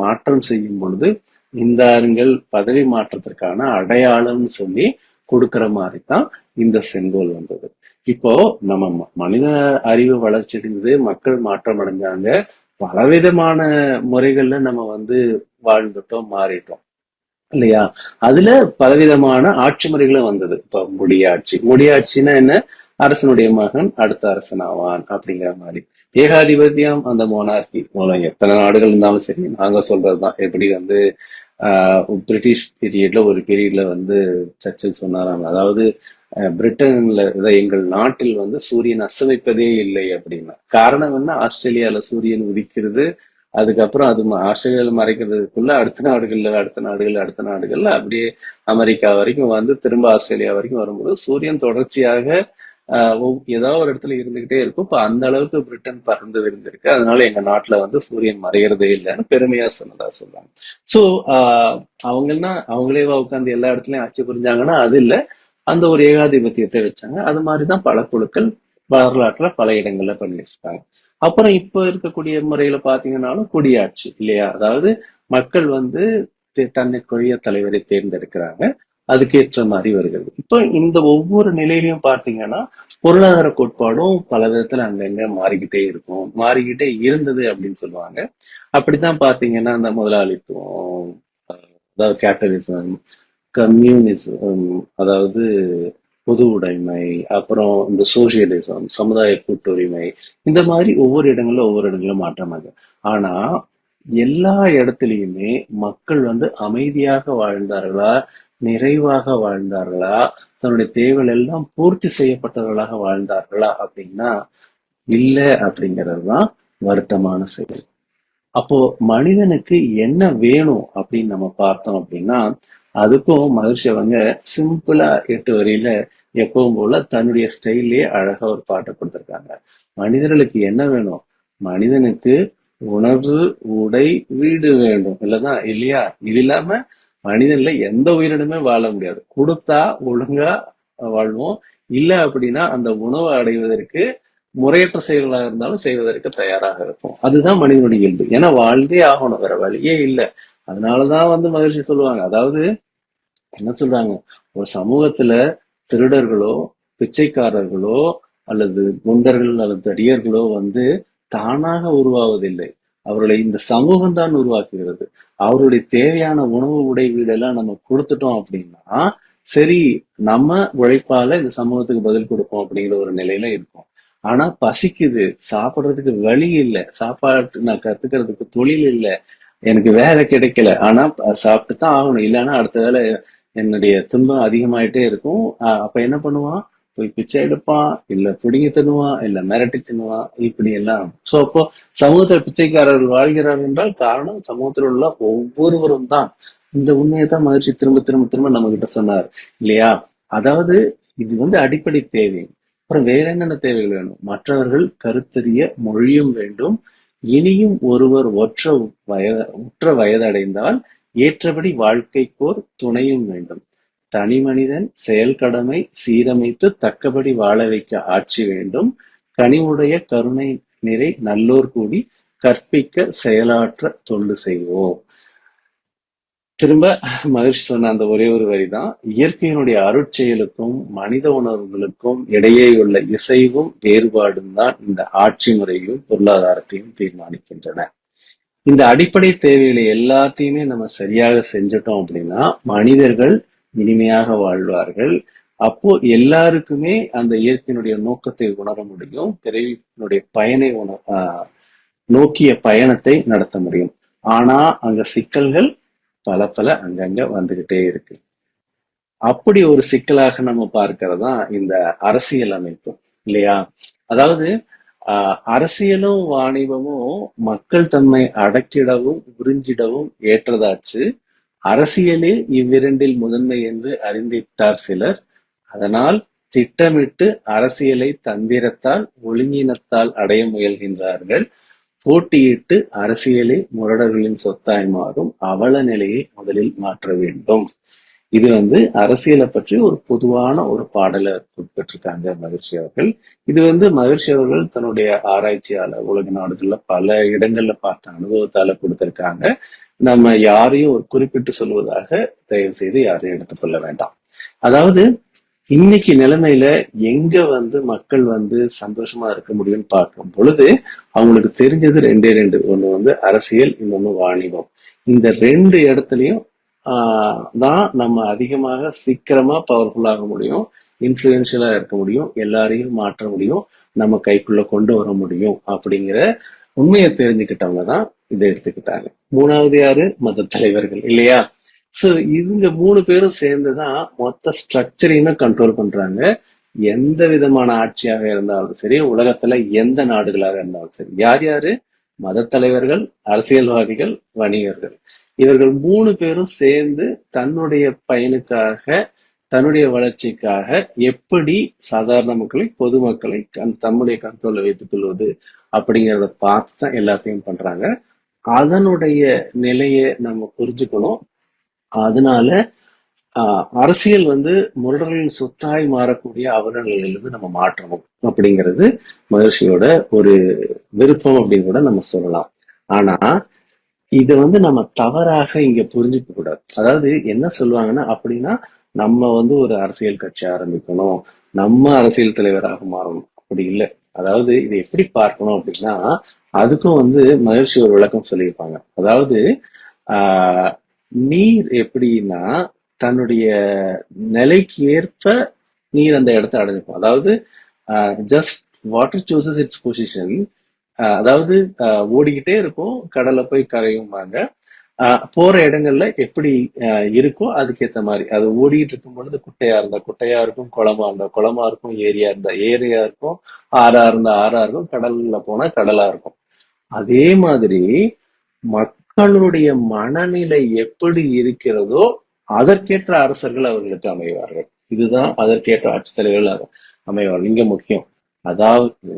மாற்றம் செய்யும் பொழுது இந்தாருங்கள் பதவி மாற்றத்திற்கான அடையாளம்னு சொல்லி கொடுக்கிற மாதிரி தான் இந்த செங்கோல் வந்தது. இப்போ நம்ம மனித அறிவு வளர்ச்சி அடைந்தது, மக்கள் மாற்றம் அடைஞ்சாங்க, பலவிதமான முறைகள்ல நம்ம வந்து வாழ்ந்துட்டோம், மாறிட்டோம் இல்லையா? அதுல பலவிதமான ஆட்சி முறைகளும் வந்தது. இப்ப முடியாட்சின்னா என்ன? அரசனுடைய மகன் அடுத்த அரசன் ஆவான் அப்படிங்கிற மாதிரி. ஏகாதிபத்தியம் அந்த மோனார்கி மூலம் எத்தனை நாடுகள் இருந்தாலும் சரி, நாங்க சொல்றதுதான். எப்படி வந்து பிரிட்டிஷ் பீரியட்ல ஒரு பீரியட்ல வந்து சர்ச்சில் சொன்னாராம், அதாவது பிரிட்டன்ல எங்கள் நாட்டில் வந்து சூரியன் அஸ்தமிப்பதே இல்லை அப்படின்னா. காரணம் என்ன? ஆஸ்திரேலியால சூரியன் உதிக்கிறது, அதுக்கப்புறம் அது ஆஸ்திரேலியால மறைக்கிறதுக்குள்ள அடுத்த நாடுகள்ல அப்படியே அமெரிக்கா வரைக்கும் வந்து திரும்ப ஆஸ்திரேலியா வரைக்கும் வரும்போது சூரியன் தொடர்ச்சியாக ஏதாவது ஒரு இடத்துல இருந்துகிட்டே இருக்கும். இப்ப அந்த அளவுக்கு பிரிட்டன் பறந்து விரிந்திருக்கு, அதனால எங்க நாட்டுல வந்து சூரியன் மறைகிறதே இல்லைன்னு பெருமையா சொன்னதா சொல்றாங்க. சோ அவங்கன்னா அவங்களே உட்காந்து எல்லா இடத்துலயும் ஆட்சி புரிஞ்சாங்கன்னா அது இல்ல, அந்த ஒரு ஏகாதிபத்தியத்தை வச்சாங்க. அது மாதிரிதான் பல குழுக்கள் வரலாற்றுல பல இடங்கள்ல பண்ணிட்டு இருக்காங்க. அப்புறம் இப்ப இருக்கக்கூடிய முறையில பாத்தீங்கன்னாலும் குடியாட்சி இல்லையா? அதாவது மக்கள் வந்து தன்னைக்குரிய தலைவரை தேர்ந்தெடுக்கிறாங்க, அதுக்கேற்ற மாதிரி வருகிறது. இப்போ இந்த ஒவ்வொரு நிலையிலையும் பார்த்தீங்கன்னா பொருளாதார கோட்பாடும் பல விதத்துல அங்கங்க மாறிக்கிட்டே இருக்கும், மாறிக்கிட்டே இருந்தது அப்படின்னு சொல்லுவாங்க. அப்படித்தான் பாத்தீங்கன்னா அந்த முதலாளித்துவம், அதாவது கேபிட்டலிசம், கம்யூனிசம், அதாவது பொது உடைமை, அப்புறம் இந்த சோசியலிசம், சமுதாய கூட்டுரிமை, இந்த மாதிரி ஒவ்வொரு இடங்களிலும் மாற்றமாகும். ஆனா எல்லா இடத்துலயுமே மக்கள் வந்து அமைதியாக வாழ்ந்தார்களா, நிறைவாக வாழ்ந்தார்களா, தன்னுடைய தேவைகள் எல்லாம் பூர்த்தி செய்யப்பட்டவர்களாக வாழ்ந்தார்களா அப்படின்னா இல்ல அப்படிங்கிறது தான் வருத்தமான செயல். அப்போ மனிதனுக்கு என்ன வேணும் அப்படின்னு நம்ம பார்த்தோம் அப்படின்னா, அதுக்கும் மகிழ்ச்சி அவங்க சிம்பிளா 8 வரியில எப்பவும் போல தன்னுடைய ஸ்டைல்லயே அழகா ஒரு பாட்டை கொடுத்திருக்காங்க. மனிதர்களுக்கு என்ன வேணும்? மனிதனுக்கு உணவு, உடை, வீடு வேண்டும், இல்லதான் இல்லையா? இது இல்லாம மனிதன்ல எந்த உயிரினமே வாழ முடியாது. கொடுத்தா ஒழுங்கா வாழ்வோம். இல்ல அப்படின்னா அந்த உணவை அடைவதற்கு முறையற்ற செயல்களாக இருந்தாலும் செய்வதற்கு தயாராக இருப்போம். அதுதான் மனிதனுடைய இயல்பு. ஏன்னா வாழ்ந்தே ஆகணும், வேற வழியே இல்லை. அதனாலதான் மகிழ்ச்சி சொல்லுவாங்க. அதாவது என்ன சொல்றாங்க, ஒரு சமூகத்துல திருடர்களோ பிச்சைக்காரர்களோ அல்லது குண்டர்கள் அல்லது தடியர்களோ தானாக உருவாவதில்லை. அவர்களை இந்த சமூகம் தான் உருவாக்குகிறது. அவருடைய தேவையான உணவு உடை வீடெல்லாம் நம்ம கொடுத்துட்டோம் அப்படின்னா சரி, நம்ம உழைப்பால இந்த சமூகத்துக்கு பதில் கொடுப்போம் அப்படிங்கிற ஒரு நிலையில இருக்கும். ஆனா பசிக்குது, சாப்பிடுறதுக்கு வழி இல்லை, சாப்பாட்டு நான் கத்துக்கிறதுக்கு தொழில் இல்லை, எனக்கு வேலை கிடைக்கல, ஆனா சாப்பிட்டு தான் ஆகணும், இல்லைன்னா அடுத்த வேலை என்னுடைய துன்பம் அதிகமாயிட்டே இருக்கும். அப்ப என்ன பண்ணுவான், போய் பிச்சை எடுப்பான், இல்ல புடுங்கி தின்னுவான், இல்ல மிரட்டி தின்னுவான், இப்படி எல்லாம். சோ அப்போ சமூகத்தில் பிச்சைக்காரர்கள் வாழ்கிறார்கள் என்றால் காரணம் சமூகத்தில் உள்ள ஒவ்வொருவரும் தான். இந்த உண்மையை தான் மகிழ்ச்சி திரும்ப திரும்ப திரும்ப நம்ம கிட்ட சொன்னார் இல்லையா? அதாவது இது அடிப்படை தேவை. அப்புறம் வேற என்னென்ன தேவைகள் வேணும்? மற்றவர்கள் கருத்தறிய மொழியும் வேண்டும். இனியும் ஒருவர் உற்ற வயதடைந்தால் ஏற்றபடி வாழ்க்கைக்கோர் துணையும் வேண்டும். தனி மனிதன் செயல் கடமை சீரமைத்து தக்கபடி வாழ வைக்க ஆட்சி வேண்டும். கனிவுடைய கருணை நிறை நல்லோர் கூடி கற்பிக்க செயலாற்ற தொண்டு செய்வோம். திரும்ப மகிழ்ச்சி சொன்ன அந்த ஒரே ஒரு வரிதான், இயற்கையினுடைய அருட்செயலுக்கும் மனித உணர்வுகளுக்கும் இடையே உள்ள இசைவும் வேறுபாடும் தான் இந்த ஆட்சி முறையும் பொருளாதாரத்தையும் தீர்மானிக்கின்றன. இந்த அடிப்படை தேவைகளை எல்லாத்தையுமே நம்ம சரியாக செஞ்சுட்டோம் அப்படின்னா மனிதர்கள் இனிமையாக வாழ்வார்கள். அப்போ எல்லாருக்குமே அந்த இயற்கையினுடைய நோக்கத்தை உணர முடியும், பிறவியினுடைய பயனை நோக்கிய பயணத்தை நடத்த முடியும். ஆனா அங்க சிக்கல்கள் பல பல அங்கங்க வந்துகிட்டே இருக்கு. அப்படி ஒரு சிக்கலாக நம்ம பார்க்கிறதா இந்த அரசியல் அமைப்பு இல்லையா? அதாவது அரசியலும் வாணிபமும் மக்கள் தம்மை அடக்கிடவும் உறிஞ்சிடவும் ஏற்றதாச்சு. அரசியலே இவ்விரண்டில் முதன்மை என்று அறிந்திட்டார் சிலர். அதனால் திட்டமிட்டு அரசியலை தந்திரத்தால் ஒழுங்கினத்தால் அடைய முயல்கின்றார்கள். போட்டியிட்டு அரசியலே முரடர்களின் சொத்தாய் மாறும் அவல நிலையை முதலில் மாற்ற வேண்டும். இது அரசியலை பற்றி ஒரு பொதுவான ஒரு பாடலை குறிப்பிட்டிருக்காங்க மகிழ்ச்சி அவர்கள். இது மகிழ்ச்சி அவர்கள் தன்னுடைய ஆராய்ச்சியால உலக நாடுகள்ல பல இடங்கள்ல பார்த்த அனுபவத்தால கொடுத்திருக்காங்க. நம்ம யாரையும் ஒரு குறிப்பிட்டு சொல்வதாக தயவு செய்து யாரையும் எடுத்துக்கொள்ள வேண்டாம். அதாவது இன்னைக்கு நிலைமையில எங்க மக்கள் சந்தோஷமா இருக்க முடியும்னு பார்க்கும் பொழுது அவங்களுக்கு தெரிஞ்சது ரெண்டே ரெண்டு. ஒண்ணு அரசியல், இன்னொன்னு வாணிபம். இந்த ரெண்டு இடத்துலயும் தான் நம்ம அதிகமாக சீக்கிரமா பவர்ஃபுல்லாக முடியும், இன்ஃபுளுன்ஷியலா இருக்க முடியும், எல்லாரையும் மாற்ற முடியும், நம்ம கைக்குள்ள கொண்டு வர முடியும் அப்படிங்கிற உண்மையை தெரிஞ்சுக்கிட்டவங்க தான் இதை எடுத்துக்கிட்டாங்க. மூணாவது யாரு? மத தலைவர்கள் இல்லையா? சோ இவங்க 3 பேரும் சேர்ந்துதான் மொத்த ஸ்ட்ரக்சரையுமே கண்ட்ரோல் பண்றாங்க. எந்த விதமான ஆட்சியாக இருந்தாலும் சரி, உலகத்துல எந்த நாடுகளாக இருந்தாலும் சரி. யார் யாரு? மத தலைவர்கள், அரசியல்வாதிகள், வணிகர்கள். இவர்கள் 3 பேரும் சேர்ந்து தன்னுடைய பயனுக்காக, தன்னுடைய வளர்ச்சிக்காக எப்படி சாதாரண மக்களை, பொதுமக்களை தம்முடைய கண்ட்ரோல்ல வைத்துக் கொள்வது அப்படிங்கிறத பார்த்து தான் எல்லாத்தையும் பண்றாங்க. அதனுடைய நிலையை நம்ம புரிஞ்சுக்கணும். அதனால அரசியல் முரடர்களின் சொத்தாய் மாறக்கூடிய அவலநிலையிலிருந்து நம்ம மாற்றணும் அப்படிங்கிறது மகிழ்ச்சியோட ஒரு விருப்பம் அப்படின்னு கூட நம்ம சொல்லலாம். ஆனா இத நம்ம தவறாக இங்க புரிஞ்சுக்க கூடாது. அதாவது என்ன சொல்லுவாங்கன்னா, அப்படின்னா நம்ம ஒரு அரசியல் கட்சி ஆரம்பிக்கணும், நம்ம அரசியல் தலைவராக மாறணும், அப்படி இல்லை. அதாவது இதை எப்படி பார்க்கணும் அப்படின்னா, அதுக்கும் மகிழ்ச்சி ஒரு விளக்கம் சொல்லியிருப்பாங்க. அதாவது நீர் எப்படின்னா தன்னுடைய நிலைக்கு ஏற்ப நீர் அந்த இடத்தை அடைஞ்சிக்கும். அதாவது ஜஸ்ட் வாட்டர் சூசஸ் இட்ஸ் பொசிஷன். அதாவது ஓடிக்கிட்டே இருக்கும், கடலை போய் கரையும்பாங்க. போற இடங்கள்ல எப்படி இருக்கோ அதுக்கேற்ற மாதிரி அது ஓடிட்டு இருக்கும் பொழுது குட்டையா இருந்தா குட்டையா இருக்கும், குளமா இருந்தா குளமா இருக்கும், ஏரியா இருந்தா ஏரியா இருக்கும், ஆறா இருந்தா ஆறா இருக்கும், கடல்ல போனா கடலா இருக்கும். அதே மாதிரி மக்களுடைய மனநிலை எப்படி இருக்கிறதோ அதற்கேற்ற அரசர்கள் அவர்களுக்கு அமைவார்கள். இதுதான் அதற்கேற்ற ஆட்சித்தலைவர்கள் அமைவார்கள். இங்க முக்கியம். அதாவது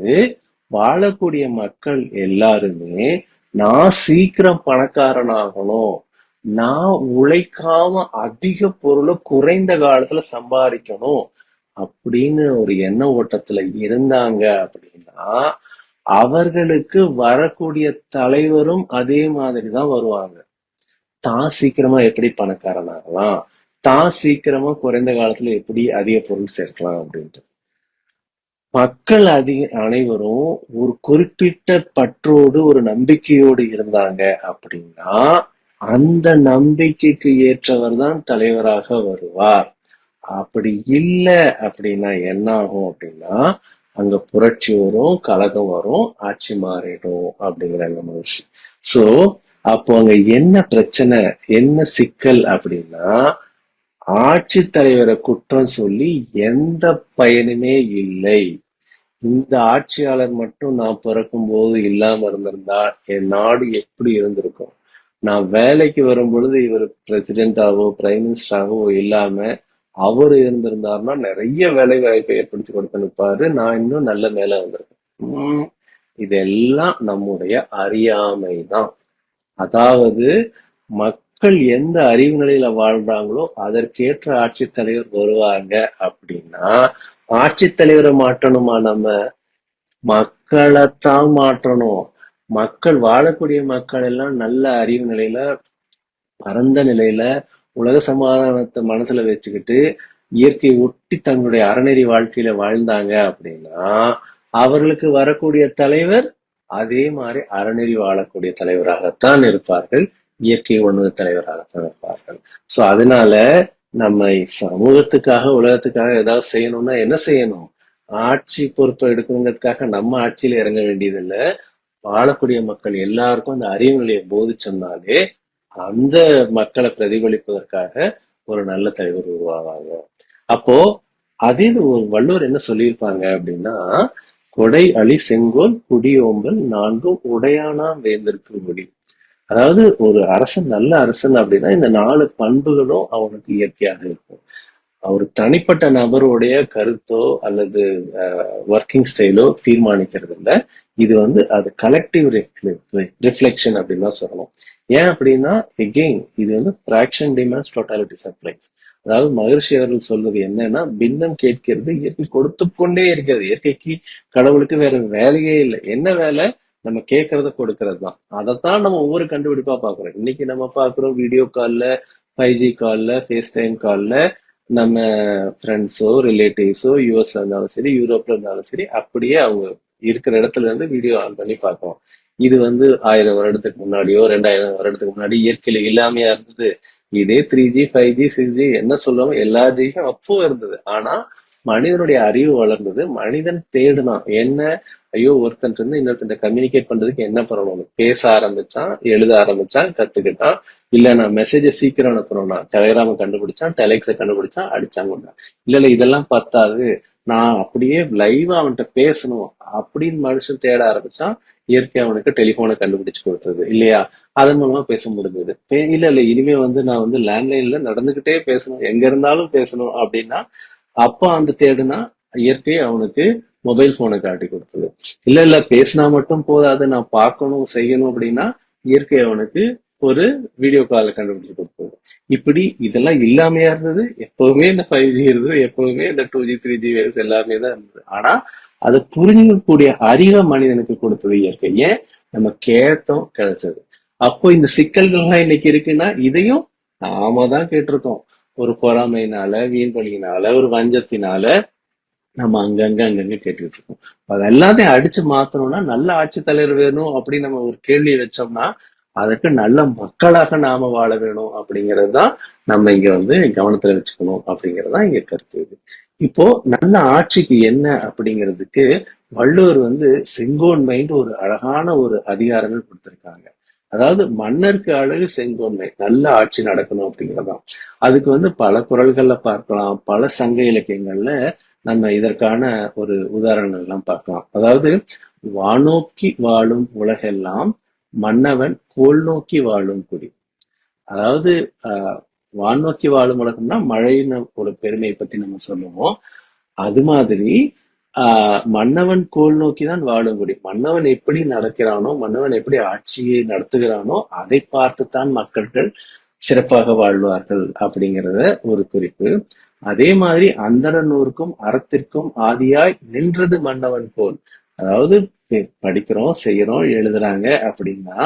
வாழக்கூடிய மக்கள் எல்லாருமே நான் சீக்கிரம் பணக்காரனாகணும், நான் உழைக்காம அதிக பொருளை குறைந்த காலத்துல சம்பாதிக்கணும் அப்படின்னு ஒரு எண்ண ஓட்டத்துல இருந்தாங்க அப்படின்னா, அவர்களுக்கு வரக்கூடிய தலைவரும் அதே மாதிரிதான் வருவாங்க. தான் சீக்கிரமா எப்படி பணக்காரனாகலாம், தான் சீக்கிரமா குறைந்த காலத்துல எப்படி அதிக பொருள் சேர்க்கலாம் அப்படின்ட்டு. மக்கள் அனைவரும் ஒரு குறிப்பிட்ட பற்றோடு ஒரு நம்பிக்கையோடு இருந்தாங்க அப்படின்னா, அந்த நம்பிக்கைக்கு ஏற்றவர் தான் தலைவராக வருவார். அப்படி இல்ல அப்படின்னா என்ன ஆகும் அப்படின்னா, அங்க புரட்சி வரும், கலகம் வரும், ஆட்சி மாறிடும் அப்படிங்கிறாங்க மனுஷி. சோ அப்போ அங்க என்ன பிரச்சனை, என்ன சிக்கல் அப்படின்னா, ஆட்சி தலைவரை குற்றம் சொல்லி எந்த பயனுமே இல்லை. இந்த ஆட்சியாளர் மட்டும் நான் பிறக்கும் போது இல்லாம இருந்திருந்தா என் நாடு எப்படி இருந்திருக்கும்? நான் வேலைக்கு வரும் பொழுது இவர் பிரசிடென்டாவோ பிரைம் மினிஸ்டராவோ இல்லாம அவர் இருந்திருந்தாருன்னா நிறைய வேலை வாய்ப்பை ஏற்படுத்தி கொடுத்து நிற்பாரு. நான் இன்னும் நல்ல மேல வந்திருக்கேன். இதெல்லாம் நம்முடைய அறியாமை தான். அதாவது மக்கள் எந்த அறிவு நிலையில வாழ்றாங்களோ அதற்கேற்ற ஆட்சித்தலைவர் வருவாங்க அப்படின்னா, ஆட்சித்தலைவரை மாற்றணுமா நம்ம? மக்களைத்தான் மாற்றணும். மக்கள் வாழக்கூடிய மக்கள் எல்லாம் நல்ல அறிவு நிலையில, பரந்த நிலையில, உலக சமாதானத்தை மனசுல வச்சுக்கிட்டு இயற்கையை ஒட்டி தங்களுடைய அறநெறி வாழ்க்கையில வாழ்ந்தாங்க அப்படின்னா, அவர்களுக்கு வரக்கூடிய தலைவர் அதே மாதிரி அறநெறி வாழக்கூடிய தலைவராகத்தான் இருப்பார்கள். இயற்கை உணர்வு தலைவராகத்தான் இருப்பார்கள். சோ அதனால நம்ம சமூகத்துக்காக உலகத்துக்காக ஏதாவது செய்யணும்னா என்ன செய்யணும்? ஆட்சி பொறுப்பை எடுக்கணுங்கிறதுக்காக நம்ம ஆட்சியில இறங்க வேண்டியதில்லை. வாழக்கூடிய மக்கள் எல்லாருக்கும் அந்த அறிவு நிலையை போதிச்சோம்னாலே அந்த மக்களை பிரதிபலிப்பதற்காக ஒரு நல்ல தலைவர் உருவாவாங்க. அப்போ அதே ஒரு வள்ளுவர் என்ன சொல்லியிருப்பாங்க அப்படின்னா, கொடை அழி செங்கோல் குடியோம்பல் நான்கும் உடையானாம் வேந்தற்கு முடி. அதாவது ஒரு அரசன் நல்ல அரசன் அப்படின்னா இந்த 4 பண்புகளும் அவனுக்கு இயற்கையாக இருக்கும். ஒரு தனிப்பட்ட நபருடைய கருத்தோ அல்லது ஒர்க்கிங் ஸ்டைலோ தீர்மானிக்கிறது இல்ல. இது அது கலெக்டிவ் ரிஃப்ளெக்ஷன் அப்படின்னு தான் சொல்லணும். ஏன் அப்படின்னா எகெயின் இது ஃபிராக்ஷன் டிமாண்ட்ஸ் டோட்டாலிட்டி சப்ளைஸ். அதாவது மகர்ஷி அவர்கள் சொல்றது என்னன்னா, பின்னம் கேட்கிறது இயற்கை கொடுத்து கொண்டே இருக்கிறது. இயற்கைக்கு கடவுளுக்கு வேற வேலையே இல்லை. என்ன வேலை? நம்ம கேட்கறத கொடுக்கறது தான். அதைத்தான் நம்ம ஒவ்வொரு கண்டுபிடிப்பா பாக்குறோம். இன்னைக்கு நம்ம பாக்குறோம் வீடியோ கால்ல, 5G கால்ல, ஃபேஸ் டைம் கால்ல நம்ம ஃப்ரெண்ட்ஸோ ரிலேட்டிவ்ஸோ யூஎஸ்ல இருந்தாலும் சரி, யூரோப்ல இருந்தாலும் சரி, அப்படியே அவங்க இருக்கிற இடத்துல இருந்து வீடியோ ஆன் பண்ணி பார்ப்போம். இது 1000 வருடத்துக்கு முன்னாடியோ 2000 வருடத்துக்கு முன்னாடி இயற்கையில இல்லாமையா இருந்தது. இதே 3G 5G 6G என்ன சொல்லுவோம், எல்லா ஜியும் அப்போ இருந்தது. ஆனா மனிதனுடைய அறிவு வளர்ந்தது. மனிதன் தேடுனான் என்ன, ஐயோ ஒருத்தன் இருந்து இன்னொருத்தன் கம்யூனிகேட் பண்றதுக்கு என்ன பண்ணணும், பேச ஆரம்பிச்சான், எழுத ஆரம்பிச்சான், கத்துக்கிட்டான். இல்ல நான் மெசேஜ சீக்கிரம் அனுப்புறோம்னா டெலிகிராம கண்டுபிடிச்சான், டெலெக்ஸ கண்டுபிடிச்சான், அடிச்சாங்க. இல்ல இதெல்லாம் பத்தாது, நான் அப்படியே லைவா அவன்கிட்ட பேசணும் அப்படின்னு மனுஷன் தேட ஆரம்பிச்சான். இயற்கை அவனுக்கு டெலிபோனை கண்டுபிடிச்சு கொடுத்தது இல்லையா? அதன் மூலமா பேச முடிஞ்சது. இல்ல இனிமே நான் லேண்ட்லைன்ல நடந்துகிட்டே பேசணும், எங்க இருந்தாலும் பேசணும் அப்படின்னா, அப்ப அந்த தேடுனா இயற்கை அவனுக்கு மொபைல் போனை காட்டி கொடுத்தது. இல்ல பேசினா மட்டும் போதாது, நான் பார்க்கணும் செய்யணும் அப்படின்னா இயற்கை அவனுக்கு ஒரு வீடியோ காலை கண்டுபிடிச்சு கொடுத்தது. இப்படி இதெல்லாம் இல்லாமையா இருந்தது. எப்பவுமே இந்த 5G இருந்தது, எப்பவுமே இந்த 2G 3G வேவ்ஸ் எல்லாமே தான் இருந்தது. ஆனா அதை புரிஞ்சுக்கக்கூடிய அறிவை மனிதனுக்கு கொடுத்தது இயற்கை. ஏன்? நம்ம கேட்டோம், கிடைச்சது. அப்போ இந்த சிக்கல்கள்லாம் இன்னைக்கு இருக்குன்னா இதையும் நாம தான் கேட்டிருக்கோம். ஒரு பொறாமையினால, வீண்வழியினால, ஒரு வஞ்சத்தினால நம்ம அங்கங்க கேட்டுக்கிட்டு இருக்கோம். அது எல்லாத்தையும் அடிச்சு மாத்தணும்னா நல்ல ஆட்சி தலைவர் வேணும் அப்படின்னு நம்ம ஒரு கேள்வி வச்சோம்னா அதற்கு நல்ல மக்களாக நாம வாழ வேணும் அப்படிங்கிறது தான் நம்ம இங்க கவனத்துல வச்சுக்கணும் அப்படிங்கறதுதான் இங்க கருத்து. இது இப்போ நல்ல ஆட்சிக்கு என்ன அப்படிங்கிறதுக்கு வள்ளுவர் செங்கோன்மைன்னு ஒரு அழகான ஒரு அதிகாரங்கள் கொடுத்திருக்காங்க. அதாவது மன்னருக்கு அழகு செங்கோன்மை, நல்ல ஆட்சி நடக்கணும் அப்படிங்கறதான். அதுக்கு பல குறள்கள்ல பார்க்கலாம், பல சங்க இலக்கியங்கள்ல நம்ம இதற்கான ஒரு உதாரணங்கள் எல்லாம் பார்க்கலாம். அதாவது வானோக்கி வாழும் உலகெல்லாம் மன்னவன் கோல் நோக்கி வாழும் குடி. அதாவது வானோக்கி வாழும் உலகம்னா மழைன்னு ஒரு பெருமையை பத்தி நம்ம சொல்லுவோம். அது மாதிரி மன்னவன் கோல் நோக்கி தான் வாழும் குடி. மன்னவன் எப்படி நடக்கிறானோ, மன்னவன் எப்படி ஆட்சியை நடத்துகிறானோ அதை பார்த்துத்தான் மக்கள்கள் சிறப்பாக வாழ்வார்கள் அப்படிங்கிறத ஒரு குறிப்பு. அதே மாதிரி அந்தணனூருக்கும் அறத்திற்கும் ஆதியாய் நின்றது மன்னவன் போல். அதாவது படிக்கிறோம், செய்யறோம், எழுதுறாங்க அப்படின்னா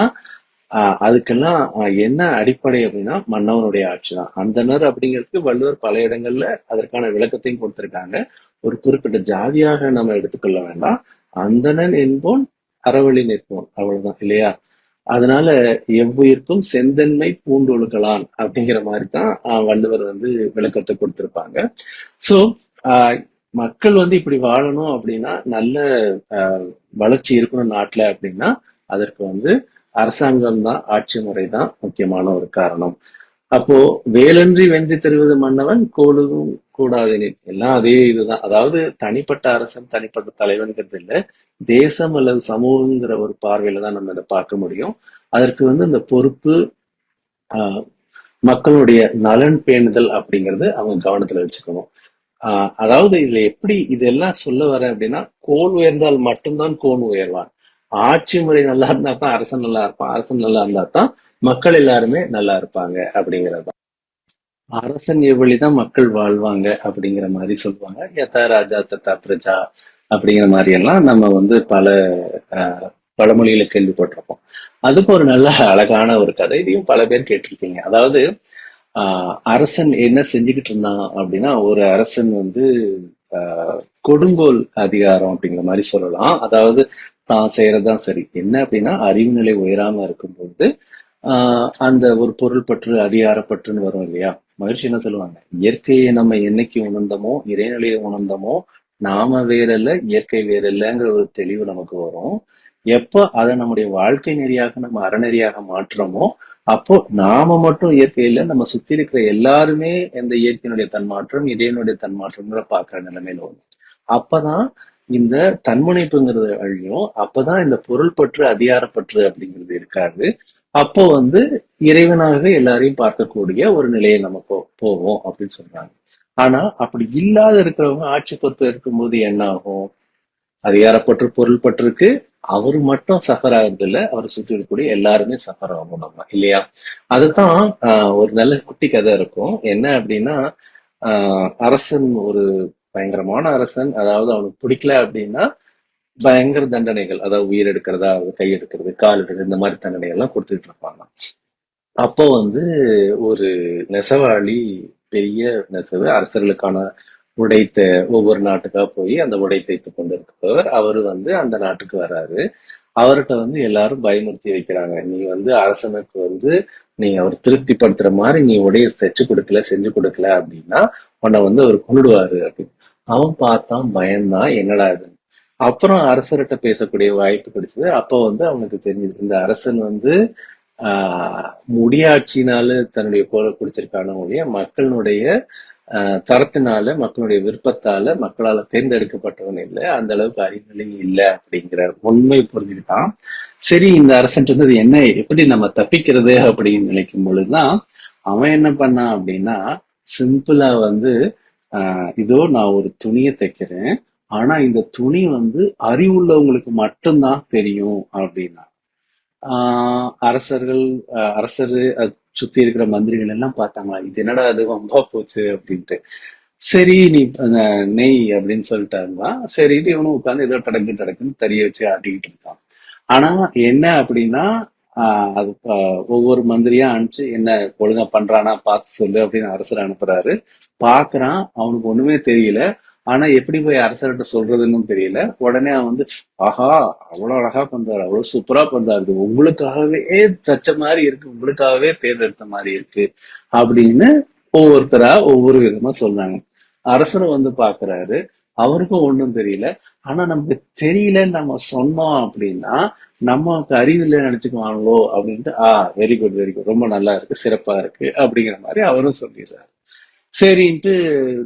அதுக்கெல்லாம் என்ன அடிப்படை அப்படின்னா மன்னவனுடைய ஆட்சி தான். அந்தணர் அப்படிங்கிறதுக்கு வள்ளுவர் பல இடங்கள்ல அதற்கான விளக்கத்தையும் கொடுத்திருக்காங்க. ஒரு குறிப்பிட்ட ஜாதியாக நம்ம எடுத்துக்கொள்ள வேண்டாம். அந்தணன் என்போன் அறவழி நிற்போன், அவ்வளவுதான் இல்லையா? அதனால எவ்வுயிர்க்கும் செந்தன்மை பூண்டொழுகலான் அப்படிங்கிற மாதிரி தான் வள்ளுவர் வந்து விளக்கத்தை கொடுத்திருப்பாங்க. சோ மக்கள் வந்து இப்படி வாழணும் அப்படின்னா, நல்ல வளர்ச்சி இருக்கணும் நாட்டுல அப்படின்னா, அதற்கு வந்து அரசாங்கம் தான், ஆட்சி முறை தான் முக்கியமான ஒரு காரணம். அப்போ வேலன்றி வென்றி தருவது மன்னவன் கோலும் கூடாதெனில், எல்லாம் அதே இதுதான். அதாவது தனிப்பட்ட அரசன், தனிப்பட்ட தலைவன்கிறது இல்ல, தேசம் அல்லது சமூகங்கிற ஒரு பார்வையில தான் நம்ம இதை பார்க்க முடியும். அதற்கு வந்து இந்த பொறுப்பு, ஆஹ் மக்களுடைய நலன் பேணுதல் அப்படிங்கறது அவங்க கவனத்துல வச்சுக்கணும். அதாவது இதுல எப்படி இதெல்லாம் சொல்ல வரேன் அப்படின்னா, கோல் உயர்ந்தால் மட்டும்தான் கோன் உயர்வான். ஆட்சி முறை நல்லா இருந்தா தான் அரசன் நல்லா இருப்பான், அரசன் நல்லா இருந்தா தான் மக்கள் எல்லாருமே நல்லா இருப்பாங்க அப்படிங்கிறது. அரசன் எவ்வழிதான் மக்கள் வாழ்வாங்க அப்படிங்கிற மாதிரி சொல்லுவாங்க. யதா ராஜா தத்தா பிரஜா அப்படிங்கிற மாதிரி எல்லாம் நம்ம வந்து பல பழமொழியில கேள்விப்பட்டிருப்போம். அதுக்கு ஒரு நல்ல அழகான ஒரு கதை, இதையும் பல பேர் கேட்டிருக்கீங்க. அதாவது அரசன் என்ன செஞ்சுக்கிட்டு இருந்தான் அப்படின்னா, ஒரு அரசன் வந்து கொடுங்கோல் அதிகாரம் அப்படிங்கிற மாதிரி சொல்லலாம். அதாவது தான் செய்யறதுதான் சரி. என்ன அப்படின்னா, அறிவு நிலை உயராம இருக்கும்போது அந்த ஒரு பொருள் பற்று, அதிகாரப்பற்றுன்னு வரும் இல்லையா? மகிழ்ச்சி என்ன சொல்லுவாங்க, இயற்கையை நம்ம என்னைக்கு உணர்ந்தோமோ, இறைநிலையை உணர்ந்தோமோ, நாம வேறல்ல, இயற்கை வேறல்லங்கிற ஒரு தெளிவு நமக்கு வரும். எப்ப அதை நம்முடைய வாழ்க்கை நெறியாக நம்ம அறநெறியாக மாற்றுறோமோ, அப்போ நாம மட்டும் இயற்கையில, நம்ம சுத்தி இருக்கிற எல்லாருமே இந்த இயற்கையினுடைய தன்மாற்றம், இறைவனுடைய தன்மாற்றம்ங்கிற பாக்குற நிலைமையில வரும். அப்பதான் இந்த தன்முனைப்புங்கிறது அழியும். அப்பதான் இந்த பொருள் பற்று, அதிகாரப்பற்று அப்படிங்கிறது இருக்காது. அப்போ வந்து இறைவனாகவே எல்லாரையும் பார்க்கக்கூடிய ஒரு நிலையை நம்ம போவோம் அப்படின்னு சொல்றாங்க. ஆனா அப்படி இல்லாத இருக்கிறவங்க ஆட்சி பொறுப்பு இருக்கும்போது என்ன ஆகும்? அதிகாரப்பற்று, பொருள் பற்றுக்கு அவரு மட்டும் சஃபர் ஆகுறது இல்ல, அவரை சுற்றி இருக்கக்கூடிய எல்லாருமே சஃபர் ஆகும் நம்ம, இல்லையா? அதுதான் ஒரு நல்ல குட்டி கதை இருக்கும். என்ன அப்படின்னா, அரசன் ஒரு பயங்கரமான அரசன். அதாவது அவனுக்கு பிடிக்கல அப்படின்னா பயங்கர தண்டனைகள், அதாவது உயிர் எடுக்கிறதா, கை எடுக்கிறது, கால் எடுக்கிறது, இந்த மாதிரி தண்டனைகள் எல்லாம் கொடுத்துட்டு இருப்பாங்க. அப்போ வந்து ஒரு நெசவாளி, பெரிய நெசவு, அரசர்களுக்கான உடைத்த ஒவ்வொரு நாட்டுக்கா போய் அந்த உடை தைத்து கொண்டிருப்பவர் அவரு வந்து அந்த நாட்டுக்கு வர்றாரு. அவர்கிட்ட வந்து எல்லாரும் பயமுறுத்தி வைக்கிறாங்க, நீ வந்து அரசனுக்கு வந்து நீ அவர் திருப்திப்படுத்துற மாதிரி நீ உடைய தைச்சு கொடுக்கல, செஞ்சு கொடுக்கல அப்படின்னா உன்னை வந்து அவர் கொண்டுடுவாரு அப்படின்னு. அவன் பார்த்தான், பயந்தான், என்னடா இது. அப்புறம் அரசர்கிட்ட பேசக்கூடிய வாய்ப்பு கிடைச்சது. அப்போ வந்து அவனுக்கு தெரிஞ்சது, இந்த அரசன் வந்து முடியாட்சினால தன்னுடைய கோலை குடிச்சிருக்கான ஒழிய மக்களுடைய தரத்தினால, மக்களுடைய விருப்பத்தால, மக்களால தேர்ந்தெடுக்கப்பட்டவன் இல்லை, அந்த அளவுக்கு அறிவுநிலை இல்லை அப்படிங்கிற உண்மை புரிஞ்சுக்கிட்டான். சரி, இந்த அரசன் இருந்தது என்ன, எப்படி நம்ம தப்பிக்கிறது அப்படின்னு நினைக்கும் பொழுதுதான் அவன் என்ன பண்ணான் அப்படின்னா, சிம்பிளா வந்து இதோ நான் ஒரு துணியை தைக்கிறேன், ஆனா இந்த துணி வந்து அறிவுள்ளவங்களுக்கு மட்டும்தான் தெரியும் அப்படின்னா. அரசர்கள், அரசரு சுத்தி இருக்கிற மந்திரிகள் எல்லாம் பார்த்தாங்களா, இது என்னடா அது வம்பா போச்சு அப்படின்ட்டு. சரி நீ நெய் அப்படின்னு சொல்லிட்டாங்களா, சரி இவனும் உட்காந்து ஏதோ டடக்குன்னு தறிய வச்சு ஆட்டிக்கிட்டு இருக்கான். ஆனா என்ன அப்படின்னா, அது ஒவ்வொரு மந்திரியா அனுப்பிச்சு என்ன ஒழுங்கா பண்றானா பார்த்து சொல்லு அப்படின்னு அரசர் அனுப்புறாரு. பாக்குறான், அவனுக்கு ஒண்ணுமே தெரியல. ஆனா எப்படி போய் அரசர்கிட்ட சொல்றதுன்னு தெரியல. உடனே அவன் வந்து, ஆஹா, அவ்வளவு அழகா பண்றாரு, அவ்வளவு சூப்பரா பண்றாரு, உங்களுக்காகவே தச்ச மாதிரி இருக்கு, உங்களுக்காகவே தேர்ந்தெடுத்த மாதிரி இருக்கு அப்படின்னு ஒவ்வொருத்தரா ஒவ்வொரு விதமா சொல்றாங்க. அரசரும் வந்து பாக்குறாரு, அவருக்கும் ஒண்ணும் தெரியல. ஆனா நமக்கு தெரியலன்னு நம்ம சொன்னோம் அப்படின்னா நமக்கு அறிவில்லை நினைச்சுக்குவாங்களோ அப்படின்ட்டு, வெரி குட் வெரி குட், ரொம்ப நல்லா இருக்கு, சிறப்பா இருக்கு அப்படிங்கிற மாதிரி அவரும் சொல்லிடுறாரு. சரின்ட்டு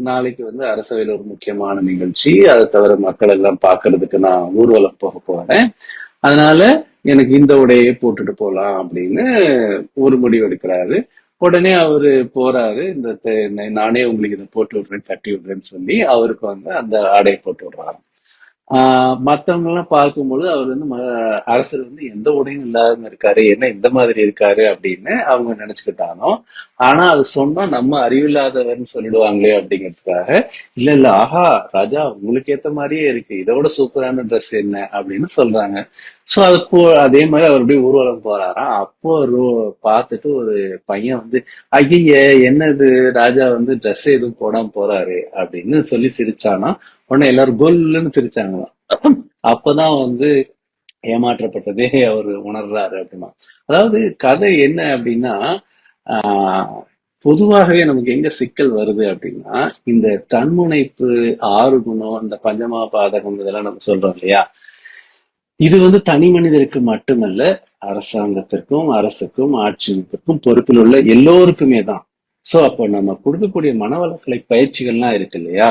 நாளைக்கு வந்து அரசவையில் ஒரு முக்கியமான நிகழ்ச்சி, அதை தவிர மக்கள் எல்லாம் பாக்குறதுக்கு நான் ஊர்வலம் போக போறேன், அதனால எனக்கு இந்த உடையே போட்டுட்டு போலாம் அப்படின்னு ஒரு முடிவு எடுக்கிறாரு. உடனே அவரு போறாரு, இந்த நானே உங்களுக்கு இதை போட்டு விடுறேன், கட்டி விடுறேன்னு சொல்லி அவருக்கு வந்து அந்த ஆடையை போட்டு விடுறாரு. மத்தவங்க எல்லாம் பார்க்கும்பொழுது அவர் வந்து அரசர் வந்து எந்த உடையும் இல்லாம இருக்காரு, என்ன இந்த மாதிரி இருக்காரு அப்படின்னு அவங்க நினைச்சுக்கிட்டானோ. ஆனா அது சொன்னா நம்ம அறிவில்லாதவர்னு சொல்லிடுவாங்களே அப்படிங்கிறதுக்காக, இல்ல இல்ல, ஆஹா ராஜா உங்களுக்கு ஏத்த மாதிரியே இருக்கு, இதோட சூப்பரான ட்ரெஸ் என்ன அப்படின்னு சொல்றாங்க. சோ அது அதே மாதிரி அவர் அப்படியே ஊர்வலம் போறாராம். அப்போ பார்த்துட்டு ஒரு பையன் வந்து, ஐய என்னது, ராஜா வந்து ட்ரெஸ் எதுவும் போடாம போறாரு அப்படின்னு சொல்லி சிரிச்சானா. உடனே எல்லாரும் கொல்லுன்னு சிரிச்சாங்களாம். அப்பதான் வந்து ஏமாற்றப்பட்டதே அவர் உணர்றாரு அப்படின்னா. அதாவது கதை என்ன அப்படின்னா, ஆஹ் பொதுவாகவே நமக்கு எங்க சிக்கல் வருது அப்படின்னா, இந்த தன்முனைப்பு, ஆறுகுணம், இந்த பஞ்சமா பாதகம் இதெல்லாம் நம்ம சொல்றோம் இல்லையா. இது வந்து தனி மனிதருக்கு மட்டுமல்ல, அரசாங்கத்திற்கும் அரசுக்கும் ஆட்சியமைப்பிற்கும் பொறுப்பில் உள்ள எல்லோருக்குமே தான். சோ அப்போ நம்ம கொடுக்கக்கூடிய மனவளக்கலை பயிற்சிகள்லாம் இருக்கு இல்லையா,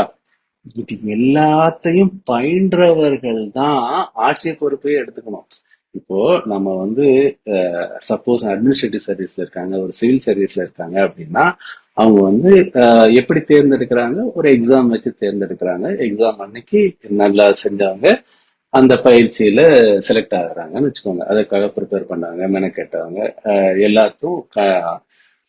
இது எல்லாத்தையும் பயின்றவர்கள் தான் ஆட்சிய பொறுப்பையே எடுத்துக்கணும். இப்போ நம்ம வந்து சப்போஸ் அட்மினிஸ்ட்ரேட்டிவ் சர்வீஸ்ல இருக்காங்க, ஒரு சிவில் சர்வீஸ்ல இருக்காங்க அப்படின்னா, அவங்க வந்து எப்படி தேர்ந்தெடுக்கிறாங்க, ஒரு எக்ஸாம் வச்சு தேர்ந்தெடுக்கிறாங்க. எக்ஸாம் அன்னைக்கு நல்லா செஞ்சவங்க அந்த பயிற்சியில செலக்ட் ஆகுறாங்கன்னு வச்சுக்கோங்க. அதுக்காக ப்ரிப்பேர் பண்ணாங்க, மெனக்கெட்டவங்க, எல்லாத்துக்கும்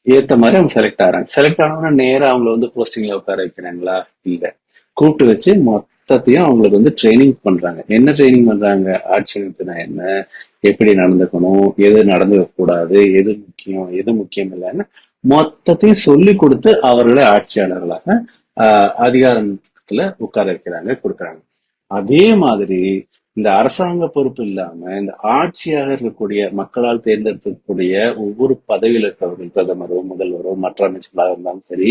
ஏத்த மாதிரி அவங்க செலக்ட் ஆகிறாங்க. செலக்ட் ஆனவங்க நேரா அவங்கள வந்து போஸ்டிங்ல உட்கார வைக்கிறாங்களா? இல்ல, கூப்பிட்டு வச்சு மொத்தத்தையும் அவங்களுக்கு வந்து ட்ரைனிங் பண்றாங்க. என்ன ட்ரைனிங் பண்றாங்க? ஆட்சி அமைப்புனா என்ன, எப்படி நடந்துக்கணும், எது நடந்துக்க கூடாது, எது முக்கியம் எது முக்கியம் இல்லைன்னு மொத்தத்தையும் சொல்லி கொடுத்து அவர்களை ஆட்சியாளர்களாக அதிகாரத்துல உட்கார வைக்கிறாங்க, கொடுக்குறாங்க. அதே மாதிரி இந்த அரசாங்க பொறுப்பு இல்லாம இந்த ஆட்சியாக இருக்கக்கூடிய, மக்களால் தேர்ந்தெடுக்கக்கூடிய ஒவ்வொரு பதவியில் இருக்கிறவர்கள், பிரதமரோ முதல்வரோ மற்ற அமைச்சர்களாக இருந்தாலும் சரி,